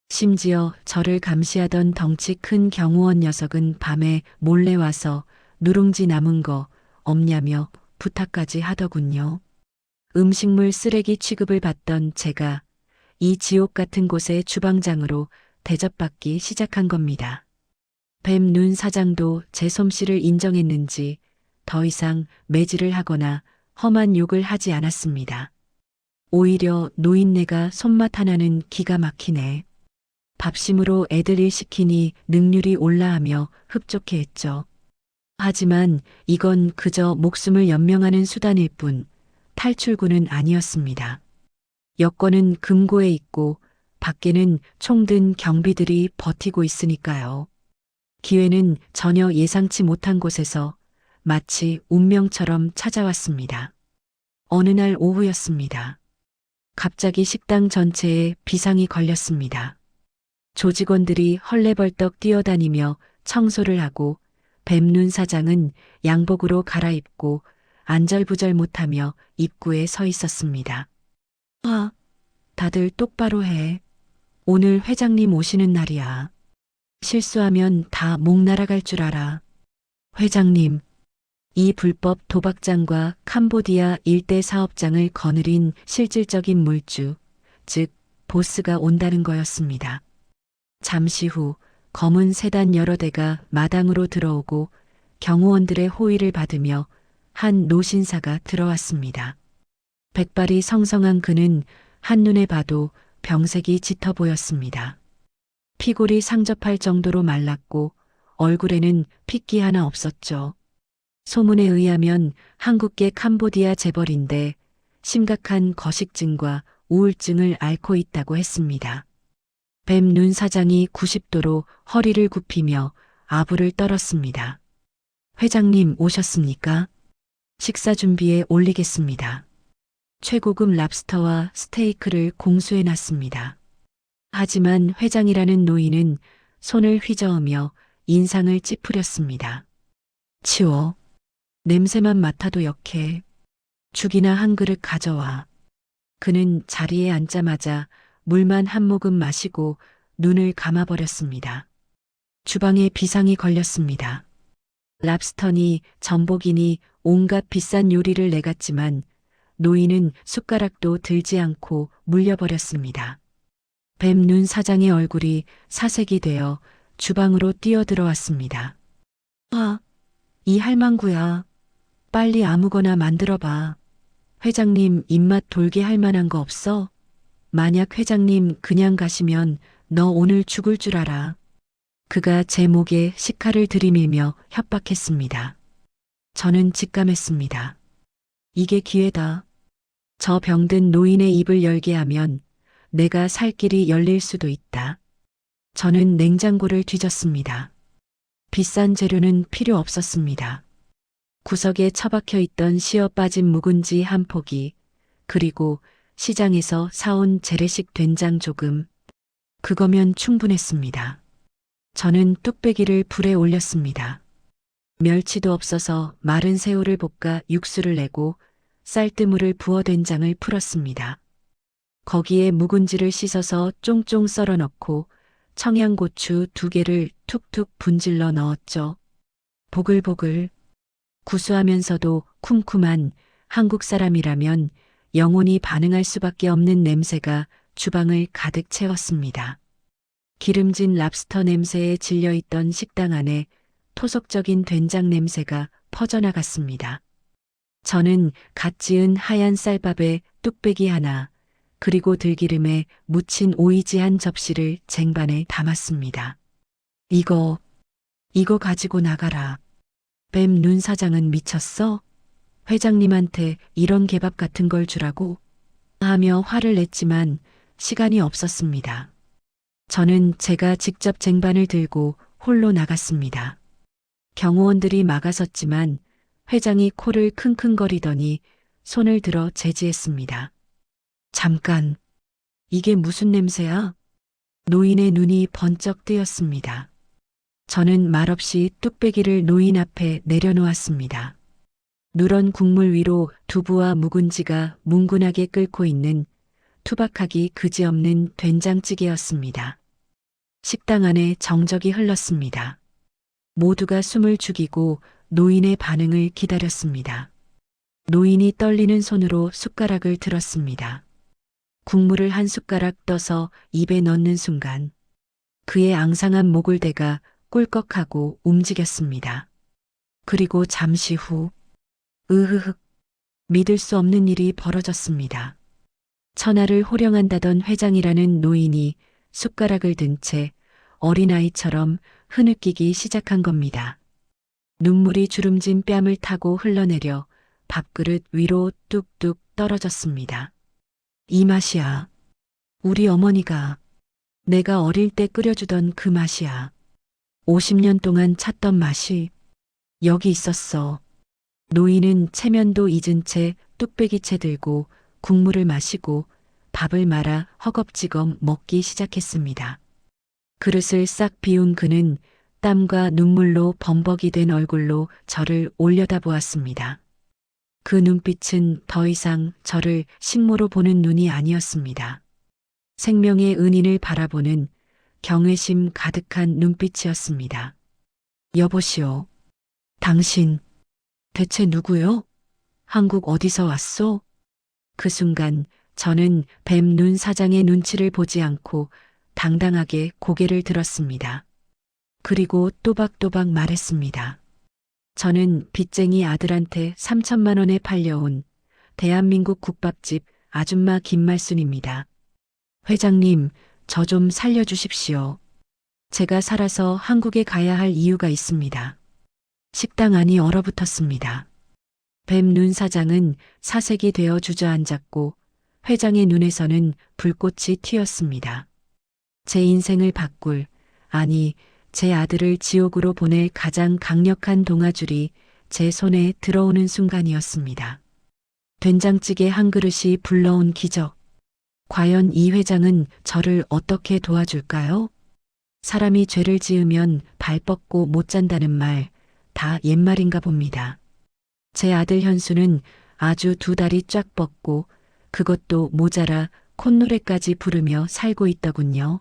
[SPEAKER 3] 심지어 저를 감시하던 덩치 큰 경호원 녀석은 밤에 몰래 와서 누룽지 남은 거 없냐며 부탁까지 하더군요. 음식물 쓰레기 취급을 받던 제가 이 지옥 같은 곳의 주방장으로 대접받기 시작한 겁니다. 뱀 눈 사장도 제 솜씨를 인정했는지 더 이상 매질을 하거나 험한 욕을 하지 않았습니다. 오히려 노인네가 손맛 하나는 기가 막히네. 밥심으로 애들 일 시키니 능률이 올라하며 흡족해 했죠. 하지만 이건 그저 목숨을 연명하는 수단일 뿐 탈출구는 아니었습니다. 여권은 금고에 있고 밖에는 총든 경비들이 버티고 있으니까요. 기회는 전혀 예상치 못한 곳에서 마치 운명처럼 찾아왔습니다. 어느 날 오후였습니다. 갑자기 식당 전체에 비상이 걸렸습니다. 조직원들이 헐레벌떡 뛰어다니며 청소를 하고 뱀눈 사장은 양복으로 갈아입고 안절부절 못하며 입구에 서 있었습니다. 아, 다들 똑바로 해. 오늘 회장님 오시는 날이야. 실수하면 다 목 날아갈 줄 알아. 회장님, 이 불법 도박장과 캄보디아 일대 사업장을 거느린 실질적인 물주, 즉 보스가 온다는 거였습니다. 잠시 후 검은 세단 여러 대가 마당으로 들어오고 경호원들의 호의를 받으며 한 노신사가 들어왔습니다. 백발이 성성한 그는 한눈에 봐도 병색이 짙어 보였습니다. 피골이 상접할 정도로 말랐고 얼굴에는 핏기 하나 없었죠. 소문에 의하면 한국계 캄보디아 재벌인데 심각한 거식증과 우울증을 앓고 있다고 했습니다. 뱀 눈 사장이 90도로 허리를 굽히며 아부를 떨었습니다. 회장님 오셨습니까? 식사 준비에 올리겠습니다. 최고급 랍스터와 스테이크를 공수해 놨습니다. 하지만 회장이라는 노인은 손을 휘저으며 인상을 찌푸렸습니다. 치워. 냄새만 맡아도 역해. 죽이나 한 그릇 가져와. 그는 자리에 앉자마자 물만 한 모금 마시고 눈을 감아버렸습니다. 주방에 비상이 걸렸습니다. 랍스터니 전복이니 온갖 비싼 요리를 내갔지만 노인은 숟가락도 들지 않고 물려버렸습니다. 뱀 눈 사장의 얼굴이 사색이 되어 주방으로 뛰어들어왔습니다. 아, 이 할망구야. 빨리 아무거나 만들어봐. 회장님 입맛 돌게 할 만한 거 없어? 만약 회장님 그냥 가시면 너 오늘 죽을 줄 알아. 그가 제 목에 식칼을 들이밀며 협박했습니다. 저는 직감했습니다. 이게 기회다. 저 병든 노인의 입을 열게 하면 내가 살 길이 열릴 수도 있다. 저는 냉장고를 뒤졌습니다. 비싼 재료는 필요 없었습니다. 구석에 처박혀 있던 시어 빠진 묵은지 한 포기, 그리고 시장에서 사온 재래식 된장 조금. 그거면 충분했습니다. 저는 뚝배기를 불에 올렸습니다. 멸치도 없어서 마른 새우를 볶아 육수를 내고 쌀뜨물을 부어 된장을 풀었습니다. 거기에 묵은지를 씻어서 쫑쫑 썰어 넣고 청양고추 2개를 툭툭 분질러 넣었죠. 보글보글 구수하면서도 쿰쿰한 한국 사람이라면 영혼이 반응할 수밖에 없는 냄새가 주방을 가득 채웠습니다. 기름진 랍스터 냄새에 질려있던 식당 안에 토속적인 된장 냄새가 퍼져나갔습니다. 저는 갓 지은 하얀 쌀밥에 뚝배기 하나, 그리고 들기름에 묻힌 오이지 한 접시를 쟁반에 담았습니다. 이거 가지고 나가라. 뱀 눈 사장은 미쳤어? 회장님한테 이런 개밥 같은 걸 주라고? 하며 화를 냈지만 시간이 없었습니다. 저는 제가 직접 쟁반을 들고 홀로 나갔습니다. 경호원들이 막아섰지만 회장이 코를 킁킁거리더니 손을 들어 제지했습니다. 잠깐, 이게 무슨 냄새야? 노인의 눈이 번쩍 뜨였습니다. 저는 말없이 뚝배기를 노인 앞에 내려놓았습니다. 누런 국물 위로 두부와 묵은지가 뭉근하게 끓고 있는 투박하기 그지없는 된장찌개였습니다. 식당 안에 정적이 흘렀습니다. 모두가 숨을 죽이고 노인의 반응을 기다렸습니다. 노인이 떨리는 손으로 숟가락을 들었습니다. 국물을 한 숟가락 떠서 입에 넣는 순간 그의 앙상한 목을대가 꿀꺽하고 움직였습니다. 그리고 잠시 후 으흐흑 믿을 수 없는 일이 벌어졌습니다. 천하를 호령한다던 회장이라는 노인이 숟가락을 든 채 어린아이처럼 흐느끼기 시작한 겁니다. 눈물이 주름진 뺨을 타고 흘러내려 밥그릇 위로 뚝뚝 떨어졌습니다. 이 맛이야. 우리 어머니가 내가 어릴 때 끓여주던 그 맛이야. 50년 동안 찾던 맛이 여기 있었어. 노인은 체면도 잊은 채 뚝배기채 들고 국물을 마시고 밥을 말아 허겁지겁 먹기 시작했습니다. 그릇을 싹 비운 그는 땀과 눈물로 범벅이 된 얼굴로 저를 올려다보았습니다. 그 눈빛은 더 이상 저를 식모로 보는 눈이 아니었습니다. 생명의 은인을 바라보는 경외심 가득한 눈빛이었습니다. 여보시오. 당신 대체 누구요? 한국 어디서 왔소? 그 순간 저는 뱀 눈 사장의 눈치를 보지 않고 당당하게 고개를 들었습니다. 그리고 또박또박 말했습니다. 저는 빚쟁이 아들한테 3천만 원에 팔려온 대한민국 국밥집 아줌마 김말순입니다. 회장님, 저 좀 살려주십시오. 제가 살아서 한국에 가야 할 이유가 있습니다. 식당 안이 얼어붙었습니다. 뱀 눈 사장은 사색이 되어 주저앉았고 회장의 눈에서는 불꽃이 튀었습니다. 제 인생을 바꿀, 아니 제 아들을 지옥으로 보낼 가장 강력한 동아줄이 제 손에 들어오는 순간이었습니다. 된장찌개 한 그릇이 불러온 기적. 과연 이 회장은 저를 어떻게 도와줄까요? 사람이 죄를 지으면 발 뻗고 못 잔다는 말, 다 옛말인가 봅니다. 제 아들 현수는 아주 두 다리 쫙 뻗고 그것도 모자라 콧노래까지 부르며 살고 있더군요.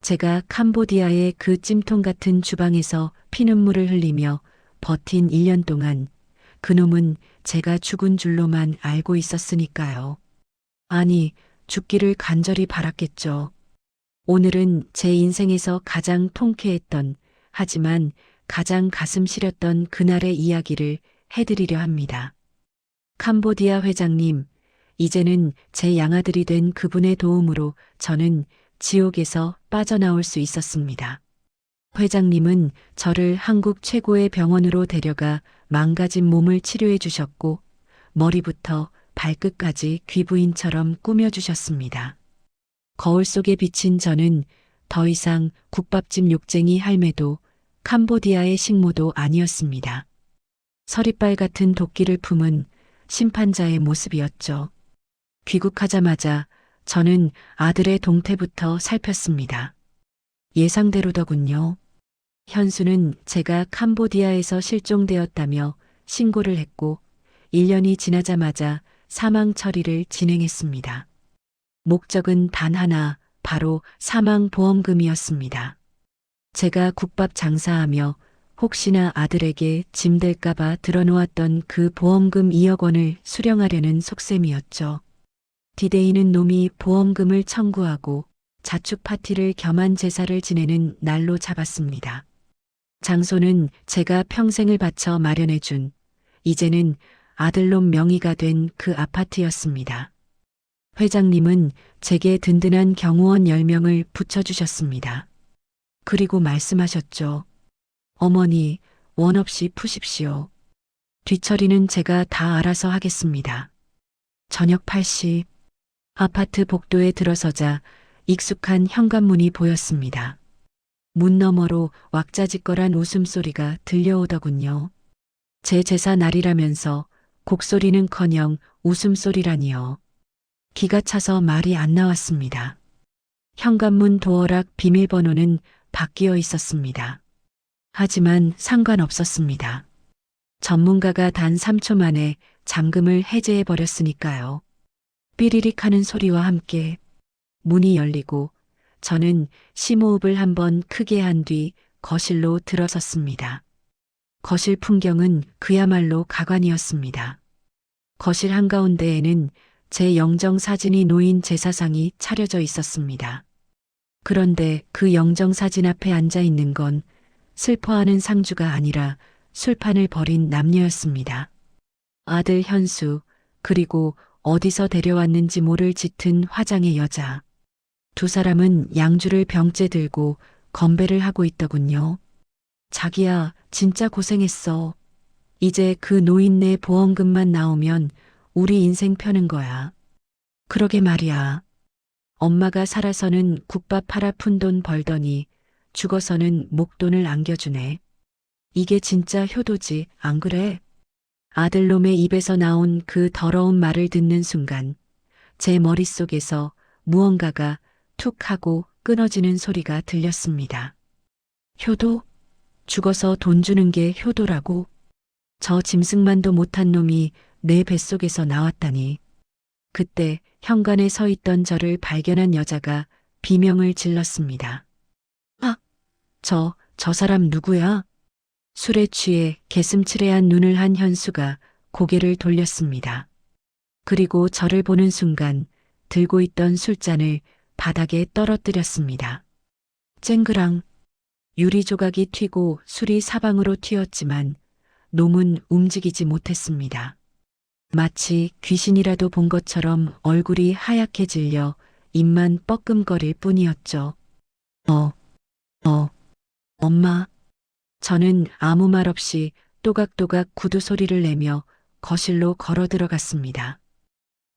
[SPEAKER 3] 제가 캄보디아의 그 찜통 같은 주방에서 피눈물을 흘리며 버틴 1년 동안 그놈은 제가 죽은 줄로만 알고 있었으니까요. 아니, 죽기를 간절히 바랐겠죠. 오늘은 제 인생에서 가장 통쾌했던, 하지만 가장 가슴 시렸던 그날의 이야기를 해드리려 합니다. 캄보디아 회장님, 이제는 제 양아들이 된 그분의 도움으로 저는 지옥에서 빠져나올 수 있었습니다. 회장님은 저를 한국 최고의 병원으로 데려가 망가진 몸을 치료해 주셨고, 머리부터 발끝까지 귀부인처럼 꾸며주셨습니다. 거울 속에 비친 저는 더 이상 국밥집 욕쟁이 할매도 캄보디아의 식모도 아니었습니다. 서리빨 같은 도끼를 품은 심판자의 모습이었죠. 귀국하자마자 저는 아들의 동태부터 살폈습니다. 예상대로더군요. 현수는 제가 캄보디아에서 실종되었다며 신고를 했고 1년이 지나자마자 사망 처리를 진행했습니다. 목적은 단 하나, 바로 사망보험금이었습니다. 제가 국밥 장사하며 혹시나 아들에게 짐될까봐 들어놓았던 그 보험금 2억 원을 수령하려는 속셈이었죠. 디데이는 놈이 보험금을 청구하고 자축 파티를 겸한 제사를 지내는 날로 잡았습니다. 장소는 제가 평생을 바쳐 마련해준, 이제는 아들놈 명의가 된 그 아파트였습니다. 회장님은 제게 든든한 경호원 10명을 붙여주셨습니다. 그리고 말씀하셨죠. 어머니, 원 없이 푸십시오. 뒤처리는 제가 다 알아서 하겠습니다. 저녁 8시, 아파트 복도에 들어서자 익숙한 현관문이 보였습니다. 문 너머로 왁자지껄한 웃음소리가 들려오더군요. 제 제사 날이라면서 곡소리는커녕 웃음소리라니요. 기가 차서 말이 안 나왔습니다. 현관문 도어락 비밀번호는 바뀌어 있었습니다. 하지만 상관없었습니다. 전문가가 단 3초 만에 잠금을 해제해버렸으니까요. 삐리릭 하는 소리와 함께 문이 열리고 저는 심호흡을 한번 크게 한 뒤 거실로 들어섰습니다. 거실 풍경은 그야말로 가관이었습니다. 거실 한가운데에는 제 영정 사진이 놓인 제사상이 차려져 있었습니다. 그런데 그 영정 사진 앞에 앉아 있는 건 슬퍼하는 상주가 아니라 술판을 벌인 남녀였습니다. 아들 현수, 그리고 어디서 데려왔는지 모를 짙은 화장의 여자. 두 사람은 양주를 병째 들고 건배를 하고 있더군요. 자기야, 진짜 고생했어. 이제 그 노인네 보험금만 나오면 우리 인생 펴는 거야. 그러게 말이야. 엄마가 살아서는 국밥 팔아 푼 돈 벌더니 죽어서는 목돈을 안겨주네. 이게 진짜 효도지, 안 그래? 아들놈의 입에서 나온 그 더러운 말을 듣는 순간 제 머릿속에서 무언가가 툭 하고 끊어지는 소리가 들렸습니다. 효도? 죽어서 돈 주는 게 효도라고? 저 짐승만도 못한 놈이 내 뱃속에서 나왔다니. 그때 현관에 서 있던 저를 발견한 여자가 비명을 질렀습니다. 아, 저 사람 누구야? 술에 취해 개슴츠레한 눈을 한 현수가 고개를 돌렸습니다. 그리고 저를 보는 순간 들고 있던 술잔을 바닥에 떨어뜨렸습니다. 쨍그랑 유리 조각이 튀고 술이 사방으로 튀었지만 놈은 움직이지 못했습니다. 마치 귀신이라도 본 것처럼 얼굴이 하얗게 질려 입만 뻐끔거릴 뿐이었죠. 엄마. 저는 아무 말 없이 또각또각 구두 소리를 내며 거실로 걸어 들어갔습니다.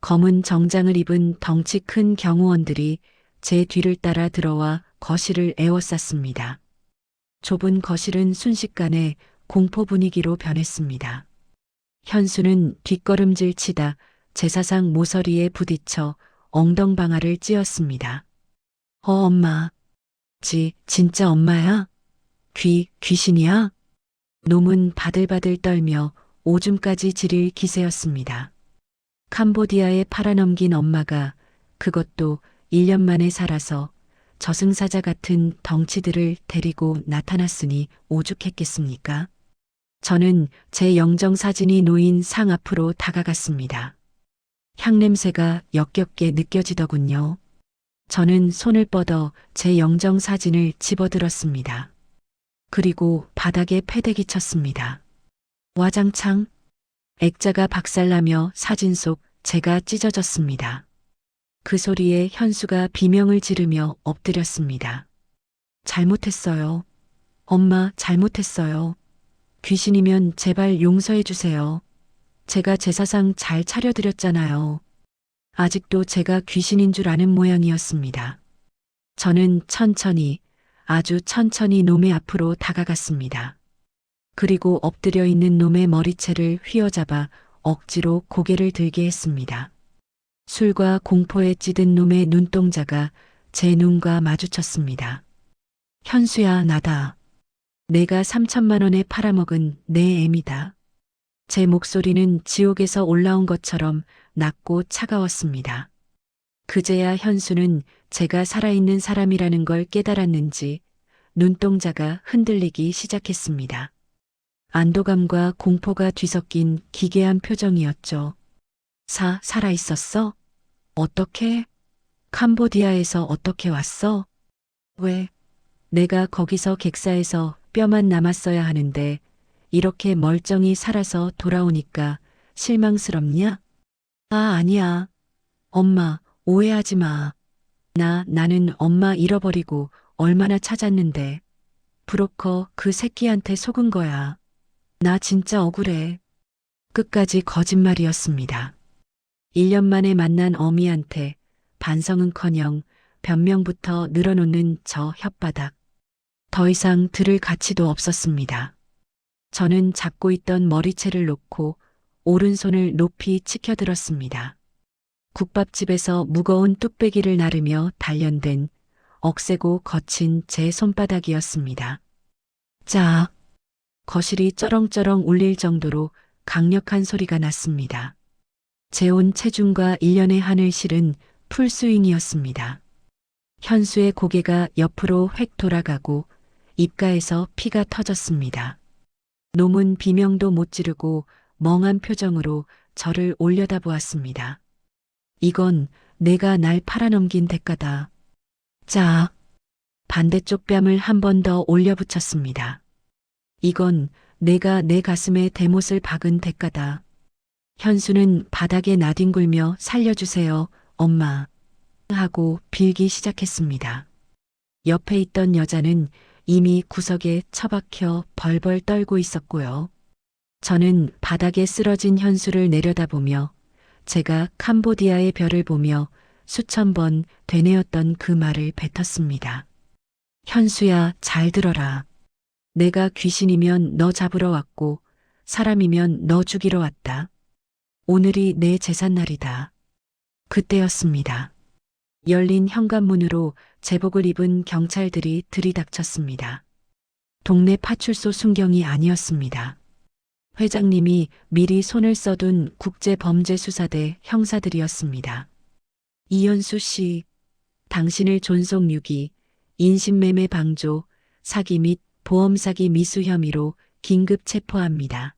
[SPEAKER 3] 검은 정장을 입은 덩치 큰 경호원들이 제 뒤를 따라 들어와 거실을 에워쌌습니다. 좁은 거실은 순식간에 공포 분위기로 변했습니다. 현수는 뒷걸음질 치다 제사상 모서리에 부딪혀 엉덩방아를 찧었습니다. 엄마. 진짜 엄마야? 귀신이야? 놈은 바들바들 떨며 오줌까지 지릴 기세였습니다. 캄보디아에 팔아넘긴 엄마가 그것도 1년 만에 살아서 저승사자 같은 덩치들을 데리고 나타났으니 오죽했겠습니까? 저는 제 영정 사진이 놓인 상 앞으로 다가갔습니다. 향냄새가 역겹게 느껴지더군요. 저는 손을 뻗어 제 영정 사진을 집어들었습니다. 그리고 바닥에 패대기 쳤습니다. 와장창 액자가 박살나며 사진 속 제가 찢어졌습니다. 그 소리에 현수가 비명을 지르며 엎드렸습니다. 잘못했어요. 엄마, 잘못했어요. 귀신이면 제발 용서해 주세요. 제가 제사상 잘 차려드렸잖아요. 아직도 제가 귀신인 줄 아는 모양이었습니다. 저는 천천히, 아주 천천히 놈의 앞으로 다가갔습니다. 그리고 엎드려 있는 놈의 머리채를 휘어잡아 억지로 고개를 들게 했습니다. 술과 공포에 찌든 놈의 눈동자가 제 눈과 마주쳤습니다. 현수야, 나다. 내가 3천만 원에 팔아먹은 내 애미다. 제 목소리는 지옥에서 올라온 것처럼 낮고 차가웠습니다. 그제야 현수는 제가 살아있는 사람이라는 걸 깨달았는지 눈동자가 흔들리기 시작했습니다. 안도감과 공포가 뒤섞인 기괴한 표정이었죠. 살아있었어? 어떻게? 캄보디아에서 어떻게 왔어? 왜? 내가 거기서 객사에서 뼈만 남았어야 하는데 이렇게 멀쩡히 살아서 돌아오니까 실망스럽냐? 아니야. 엄마, 오해하지 마. 나는 엄마 잃어버리고 얼마나 찾았는데. 브로커 그 새끼한테 속은 거야. 나 진짜 억울해. 끝까지 거짓말이었습니다. 1년 만에 만난 어미한테 반성은커녕 변명부터 늘어놓는 저 혓바닥. 더 이상 들을 가치도 없었습니다. 저는 잡고 있던 머리채를 놓고 오른손을 높이 치켜들었습니다. 국밥집에서 무거운 뚝배기를 나르며 단련된 억세고 거친 제 손바닥이었습니다. 짝! 거실이 쩌렁쩌렁 울릴 정도로 강력한 소리가 났습니다. 재온 체중과 1년의 한을 실은 풀스윙이었습니다. 현수의 고개가 옆으로 획 돌아가고 입가에서 피가 터졌습니다. 놈은 비명도 못 지르고 멍한 표정으로 저를 올려다보았습니다. 이건 내가 날 팔아넘긴 대가다. 짝! 반대쪽 뺨을 한 번 더 올려붙였습니다. 이건 내가 내 가슴에 대못을 박은 대가다. 현수는 바닥에 나뒹굴며 살려주세요, 엄마. 하고 빌기 시작했습니다. 옆에 있던 여자는 이미 구석에 처박혀 벌벌 떨고 있었고요. 저는 바닥에 쓰러진 현수를 내려다보며 제가 캄보디아의 별을 보며 수천 번 되뇌었던 그 말을 뱉었습니다. 현수야, 잘 들어라. 내가 귀신이면 너 잡으러 왔고 사람이면 너 죽이러 왔다. 오늘이 내 제삿날이다. 그때였습니다. 열린 현관문으로 제복을 입은 경찰들이 들이닥쳤습니다. 동네 파출소 순경이 아니었습니다. 회장님이 미리 손을 써둔 국제범죄수사대 형사들이었습니다. 이현수 씨, 당신을 존속 유기, 인신매매 방조, 사기 및 보험사기 미수 혐의로 긴급 체포합니다.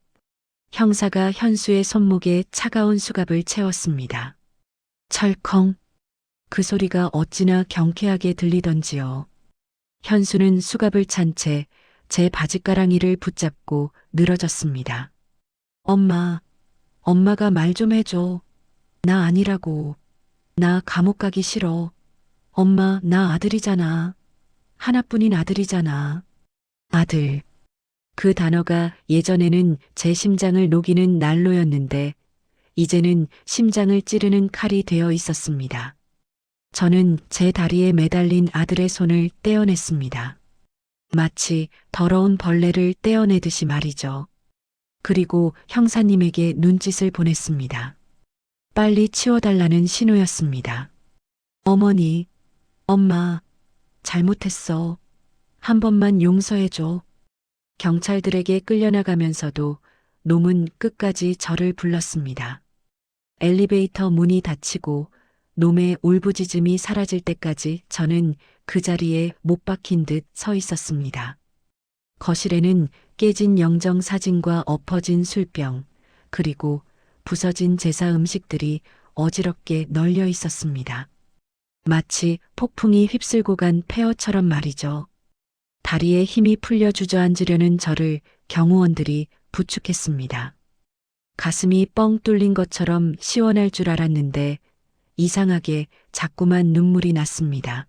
[SPEAKER 3] 형사가 현수의 손목에 차가운 수갑을 채웠습니다. 철컹. 그 소리가 어찌나 경쾌하게 들리던지요. 현수는 수갑을 찬 채 제 바짓가랑이를 붙잡고 늘어졌습니다. 엄마가 말 좀 해줘. 나 아니라고. 나 감옥 가기 싫어. 엄마, 나 아들이잖아. 하나뿐인 아들이잖아. 아들. 그 단어가 예전에는 제 심장을 녹이는 난로였는데 이제는 심장을 찌르는 칼이 되어 있었습니다. 저는 제 다리에 매달린 아들의 손을 떼어냈습니다. 마치 더러운 벌레를 떼어내듯이 말이죠. 그리고 형사님에게 눈짓을 보냈습니다. 빨리 치워달라는 신호였습니다. 어머니, 엄마, 잘못했어. 한 번만 용서해줘. 경찰들에게 끌려나가면서도 놈은 끝까지 저를 불렀습니다. 엘리베이터 문이 닫히고 놈의 울부짖음이 사라질 때까지 저는 그 자리에 못 박힌 듯 서 있었습니다. 거실에는 깨진 영정 사진과 엎어진 술병, 그리고 부서진 제사 음식들이 어지럽게 널려 있었습니다. 마치 폭풍이 휩쓸고 간 폐허처럼 말이죠. 다리에 힘이 풀려 주저앉으려는 저를 경호원들이 부축했습니다. 가슴이 뻥 뚫린 것처럼 시원할 줄 알았는데 이상하게 자꾸만 눈물이 났습니다.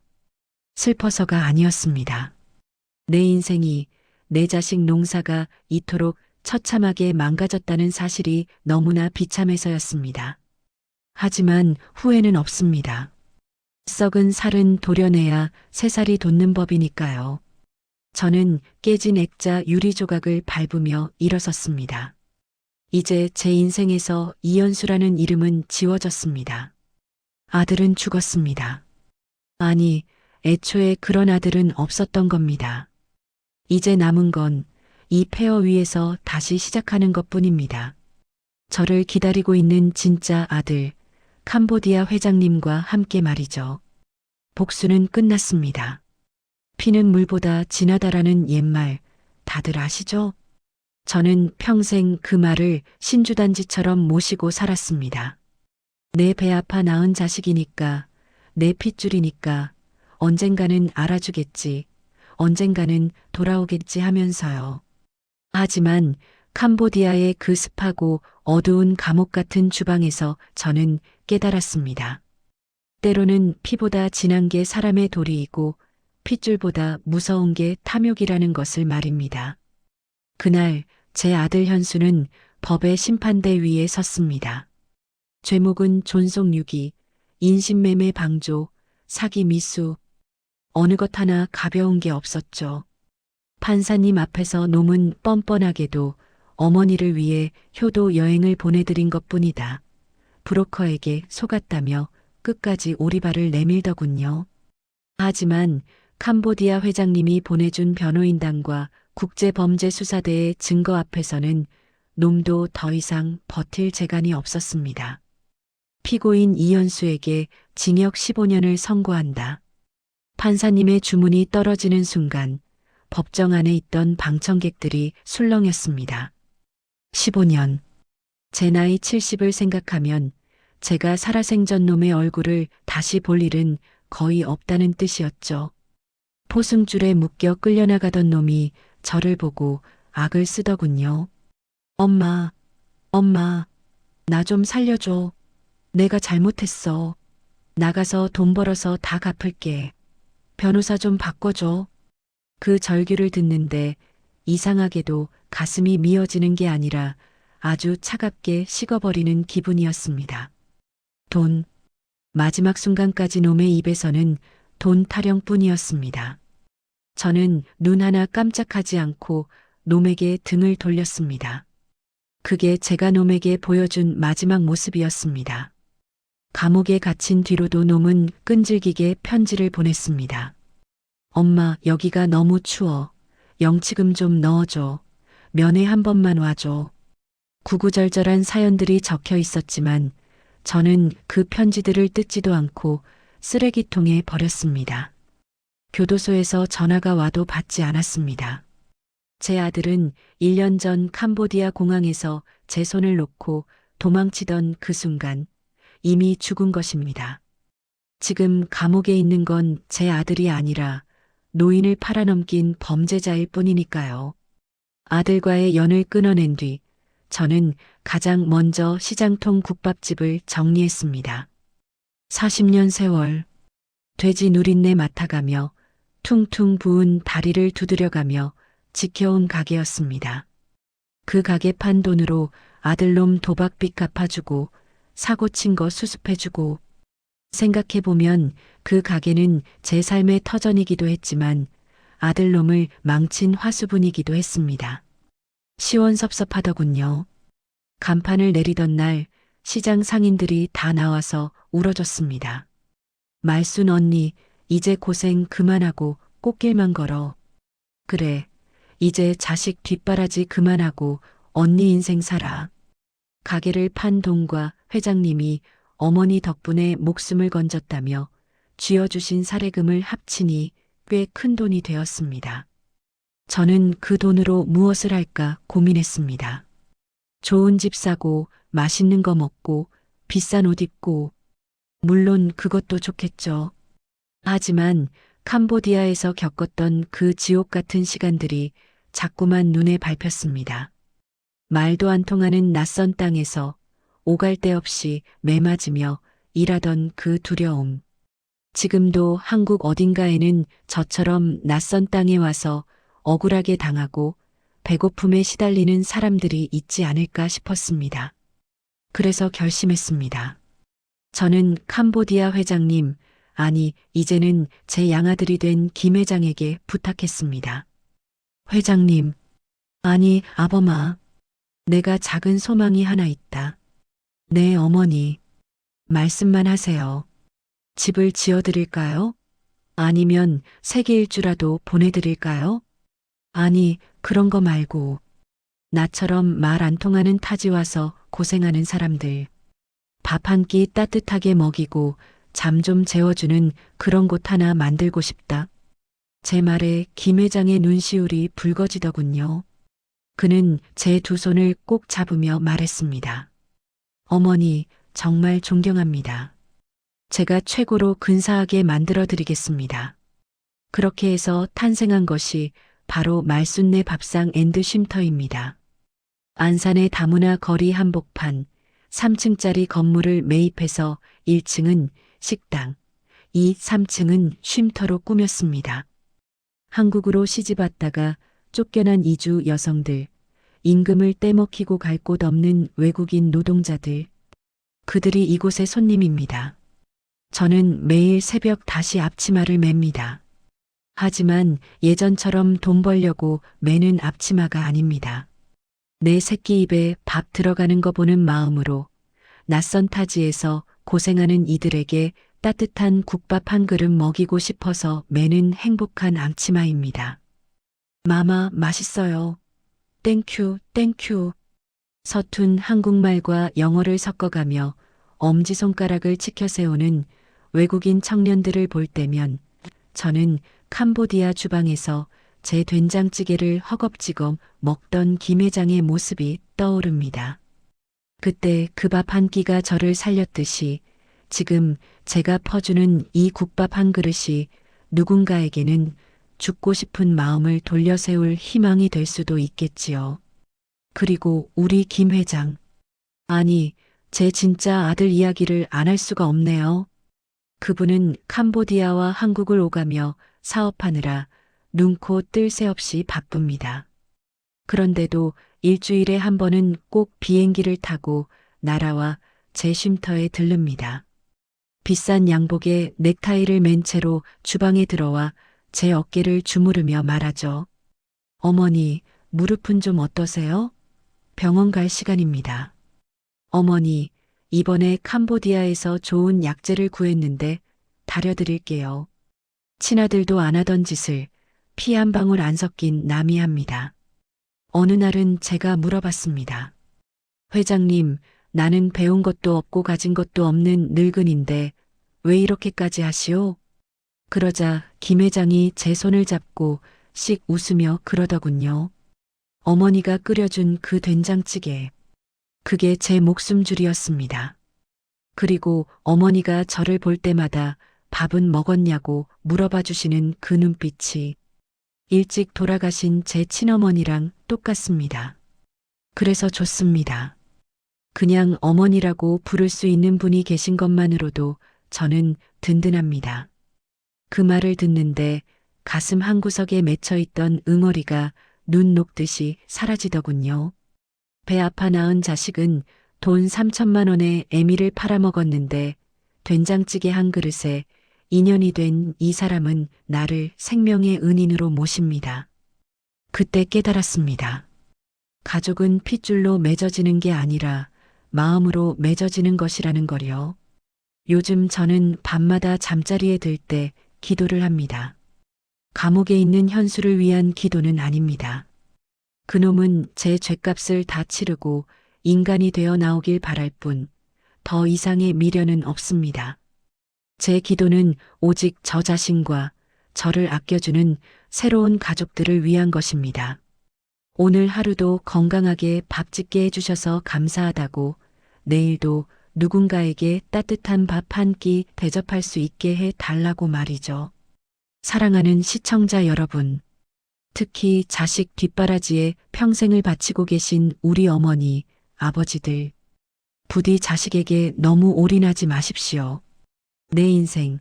[SPEAKER 3] 슬퍼서가 아니었습니다. 내 인생이, 내 자식 농사가 이토록 처참하게 망가졌다는 사실이 너무나 비참해서였습니다. 하지만 후회는 없습니다. 썩은 살은 도려내야 새살이 돋는 법이니까요. 저는 깨진 액자 유리 조각을 밟으며 일어섰습니다. 이제 제 인생에서 이연수라는 이름은 지워졌습니다. 아들은 죽었습니다. 아니, 애초에 그런 아들은 없었던 겁니다. 이제 남은 건 이 폐허 위에서 다시 시작하는 것뿐입니다. 저를 기다리고 있는 진짜 아들, 캄보디아 회장님과 함께 말이죠. 복수는 끝났습니다. 피는 물보다 진하다라는 옛말 다들 아시죠? 저는 평생 그 말을 신주단지처럼 모시고 살았습니다. 내 배 아파 낳은 자식이니까, 내 핏줄이니까 언젠가는 알아주겠지, 언젠가는 돌아오겠지 하면서요. 하지만 캄보디아의 그 습하고 어두운 감옥 같은 주방에서 저는 깨달았습니다. 때로는 피보다 진한 게 사람의 도리이고 핏줄보다 무서운 게 탐욕이라는 것을 말입니다. 그날 제 아들 현수는 법의 심판대 위에 섰습니다. 죄목은 존속유기, 인신매매 방조, 사기 미수, 어느 것 하나 가벼운 게 없었죠. 판사님 앞에서 놈은 뻔뻔하게도 어머니를 위해 효도 여행을 보내드린 것뿐이다. 브로커에게 속았다며 끝까지 오리발을 내밀더군요. 하지만 캄보디아 회장님이 보내준 변호인단과 국제범죄수사대의 증거 앞에서는 놈도 더 이상 버틸 재간이 없었습니다. 피고인 이현수에게 징역 15년을 선고한다. 판사님의 주문이 떨어지는 순간 법정 안에 있던 방청객들이 술렁였습니다. 15년. 제 나이 70을 생각하면 제가 살아생전 놈의 얼굴을 다시 볼 일은 거의 없다는 뜻이었죠. 포승줄에 묶여 끌려나가던 놈이 저를 보고 악을 쓰더군요. 엄마, 나 좀 살려줘. 내가 잘못했어. 나가서 돈 벌어서 다 갚을게. 변호사 좀 바꿔줘. 그 절규를 듣는데 이상하게도 가슴이 미어지는 게 아니라 아주 차갑게 식어버리는 기분이었습니다. 돈. 마지막 순간까지 놈의 입에서는 돈 타령뿐이었습니다. 저는 눈 하나 깜짝하지 않고 놈에게 등을 돌렸습니다. 그게 제가 놈에게 보여준 마지막 모습이었습니다. 감옥에 갇힌 뒤로도 놈은 끈질기게 편지를 보냈습니다. 엄마, 여기가 너무 추워. 영치금 좀 넣어줘. 면회 한 번만 와줘. 구구절절한 사연들이 적혀 있었지만 저는 그 편지들을 뜯지도 않고 쓰레기통에 버렸습니다. 교도소에서 전화가 와도 받지 않았습니다. 제 아들은 1년 전 캄보디아 공항에서 제 손을 놓고 도망치던 그 순간 이미 죽은 것입니다. 지금 감옥에 있는 건 제 아들이 아니라 노인을 팔아넘긴 범죄자일 뿐이니까요. 아들과의 연을 끊어낸 뒤 저는 가장 먼저 시장통 국밥집을 정리했습니다. 40년 세월, 돼지 누린내 맡아가며 퉁퉁 부은 다리를 두드려가며 지켜온 가게였습니다. 그 가게 판 돈으로 아들놈 도박빚 갚아주고 사고 친 거 수습해주고, 생각해보면 그 가게는 제 삶의 터전이기도 했지만 아들놈을 망친 화수분이기도 했습니다. 시원섭섭하더군요. 간판을 내리던 날 시장 상인들이 다 나와서 울어줬습니다. 말순 언니, 이제 고생 그만하고 꽃길만 걸어. 그래, 이제 자식 뒷바라지 그만하고 언니 인생 살아. 가게를 판 돈과 회장님이 어머니 덕분에 목숨을 건졌다며 쥐어주신 사례금을 합치니 꽤 큰 돈이 되었습니다. 저는 그 돈으로 무엇을 할까 고민했습니다. 좋은 집 사고, 맛있는 거 먹고, 비싼 옷 입고, 물론 그것도 좋겠죠. 하지만 캄보디아에서 겪었던 그 지옥 같은 시간들이 자꾸만 눈에 밟혔습니다. 말도 안 통하는 낯선 땅에서 오갈 데 없이 매맞으며 일하던 그 두려움. 지금도 한국 어딘가에는 저처럼 낯선 땅에 와서 억울하게 당하고 배고픔에 시달리는 사람들이 있지 않을까 싶었습니다. 그래서 결심했습니다. 저는 캄보디아 회장님, 아니, 이제는 제 양아들이 된 김 회장에게 부탁했습니다. 회장님, 아니, 아범아, 내가 작은 소망이 하나 있다. 네, 어머니, 말씀만 하세요. 집을 지어드릴까요? 아니면 세계 일주라도 보내드릴까요? 아니, 그런 거 말고, 나처럼 말 안 통하는 타지 와서 고생하는 사람들, 밥 한 끼 따뜻하게 먹이고 잠 좀 재워주는 그런 곳 하나 만들고 싶다. 제 말에 김 회장의 눈시울이 붉어지더군요. 그는 제 두 손을 꼭 잡으며 말했습니다. 어머니, 정말 존경합니다. 제가 최고로 근사하게 만들어 드리겠습니다. 그렇게 해서 탄생한 것이 바로 말순내 밥상 앤드 쉼터입니다. 안산의 다문화 거리 한복판, 3층짜리 건물을 매입해서 1층은 식당, 2, 3층은 쉼터로 꾸몄습니다. 한국으로 시집왔다가 쫓겨난 이주 여성들, 임금을 떼먹히고 갈 곳 없는 외국인 노동자들, 그들이 이곳의 손님입니다. 저는 매일 새벽 다시 앞치마를 맵니다. 하지만 예전처럼 돈 벌려고 매는 앞치마가 아닙니다. 내 새끼 입에 밥 들어가는 거 보는 마음으로 낯선 타지에서 고생하는 이들에게 따뜻한 국밥 한 그릇 먹이고 싶어서 매는 행복한 앞치마입니다. 마마, 맛있어요. 땡큐, 땡큐. 서툰 한국말과 영어를 섞어가며 엄지손가락을 치켜 세우는 외국인 청년들을 볼 때면 저는 캄보디아 주방에서 제 된장찌개를 허겁지겁 먹던 김 회장의 모습이 떠오릅니다. 그때 그 밥 한 끼가 저를 살렸듯이 지금 제가 퍼주는 이 국밥 한 그릇이 누군가에게는 죽고 싶은 마음을 돌려세울 희망이 될 수도 있겠지요. 그리고 우리 김 회장. 아니, 제 진짜 아들 이야기를 안 할 수가 없네요. 그분은 캄보디아와 한국을 오가며 사업하느라 눈코 뜰 새 없이 바쁩니다. 그런데도 일주일에 한 번은 꼭 비행기를 타고 나라와 제 쉼터에 들릅니다. 비싼 양복에 넥타이를 맨 채로 주방에 들어와 제 어깨를 주무르며 말하죠. 어머니, 무릎은 좀 어떠세요? 병원 갈 시간입니다. 어머니, 이번에 캄보디아에서 좋은 약재를 구했는데 다려드릴게요. 친아들도 안 하던 짓을 피 한 방울 안 섞인 남이 합니다. 어느 날은 제가 물어봤습니다. 회장님, 나는 배운 것도 없고 가진 것도 없는 늙은인데 왜 이렇게까지 하시오? 그러자 김 회장이 제 손을 잡고 씩 웃으며 그러더군요. 어머니가 끓여준 그 된장찌개. 그게 제 목숨줄이었습니다. 그리고 어머니가 저를 볼 때마다 밥은 먹었냐고 물어봐 주시는 그 눈빛이 일찍 돌아가신 제 친어머니랑 똑같습니다. 그래서 좋습니다. 그냥 어머니라고 부를 수 있는 분이 계신 것만으로도 저는 든든합니다. 그 말을 듣는데 가슴 한구석에 맺혀있던 응어리가 눈 녹듯이 사라지더군요. 배 아파 낳은 자식은 돈 3천만 원에 애미를 팔아먹었는데 된장찌개 한 그릇에 인연이 된 이 사람은 나를 생명의 은인으로 모십니다. 그때 깨달았습니다. 가족은 핏줄로 맺어지는 게 아니라 마음으로 맺어지는 것이라는 거요. 요즘 저는 밤마다 잠자리에 들 때 기도를 합니다. 감옥에 있는 현수를 위한 기도는 아닙니다. 그놈은 제 죗값을 다 치르고 인간이 되어 나오길 바랄 뿐 더 이상의 미련은 없습니다. 제 기도는 오직 저 자신과 저를 아껴주는 새로운 가족들을 위한 것입니다. 오늘 하루도 건강하게 밥 짓게 해주셔서 감사하다고, 내일도 누군가에게 따뜻한 밥 한 끼 대접할 수 있게 해 달라고 말이죠. 사랑하는 시청자 여러분, 특히 자식 뒷바라지에 평생을 바치고 계신 우리 어머니, 아버지들, 부디 자식에게 너무 올인하지 마십시오. 내 인생,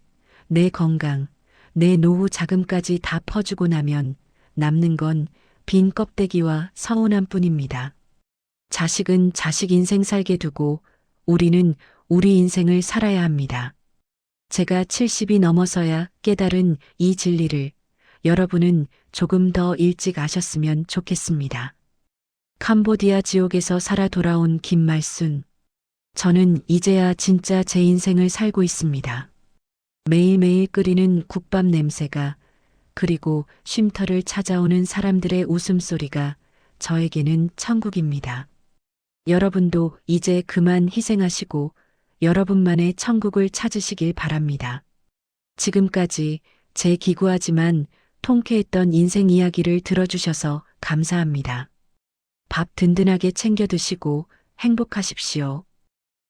[SPEAKER 3] 내 건강, 내 노후 자금까지 다 퍼주고 나면 남는 건 빈 껍데기와 서운함 뿐입니다. 자식은 자식 인생 살게 두고 우리는 우리 인생을 살아야 합니다. 제가 70이 넘어서야 깨달은 이 진리를 여러분은 조금 더 일찍 아셨으면 좋겠습니다. 캄보디아 지옥에서 살아 돌아온 김말순. 저는 이제야 진짜 제 인생을 살고 있습니다. 매일매일 끓이는 국밥 냄새가, 그리고 쉼터를 찾아오는 사람들의 웃음소리가 저에게는 천국입니다. 여러분도 이제 그만 희생하시고 여러분만의 천국을 찾으시길 바랍니다. 지금까지 제 기구하지만 통쾌했던 인생 이야기를 들어주셔서 감사합니다. 밥 든든하게 챙겨 드시고 행복하십시오.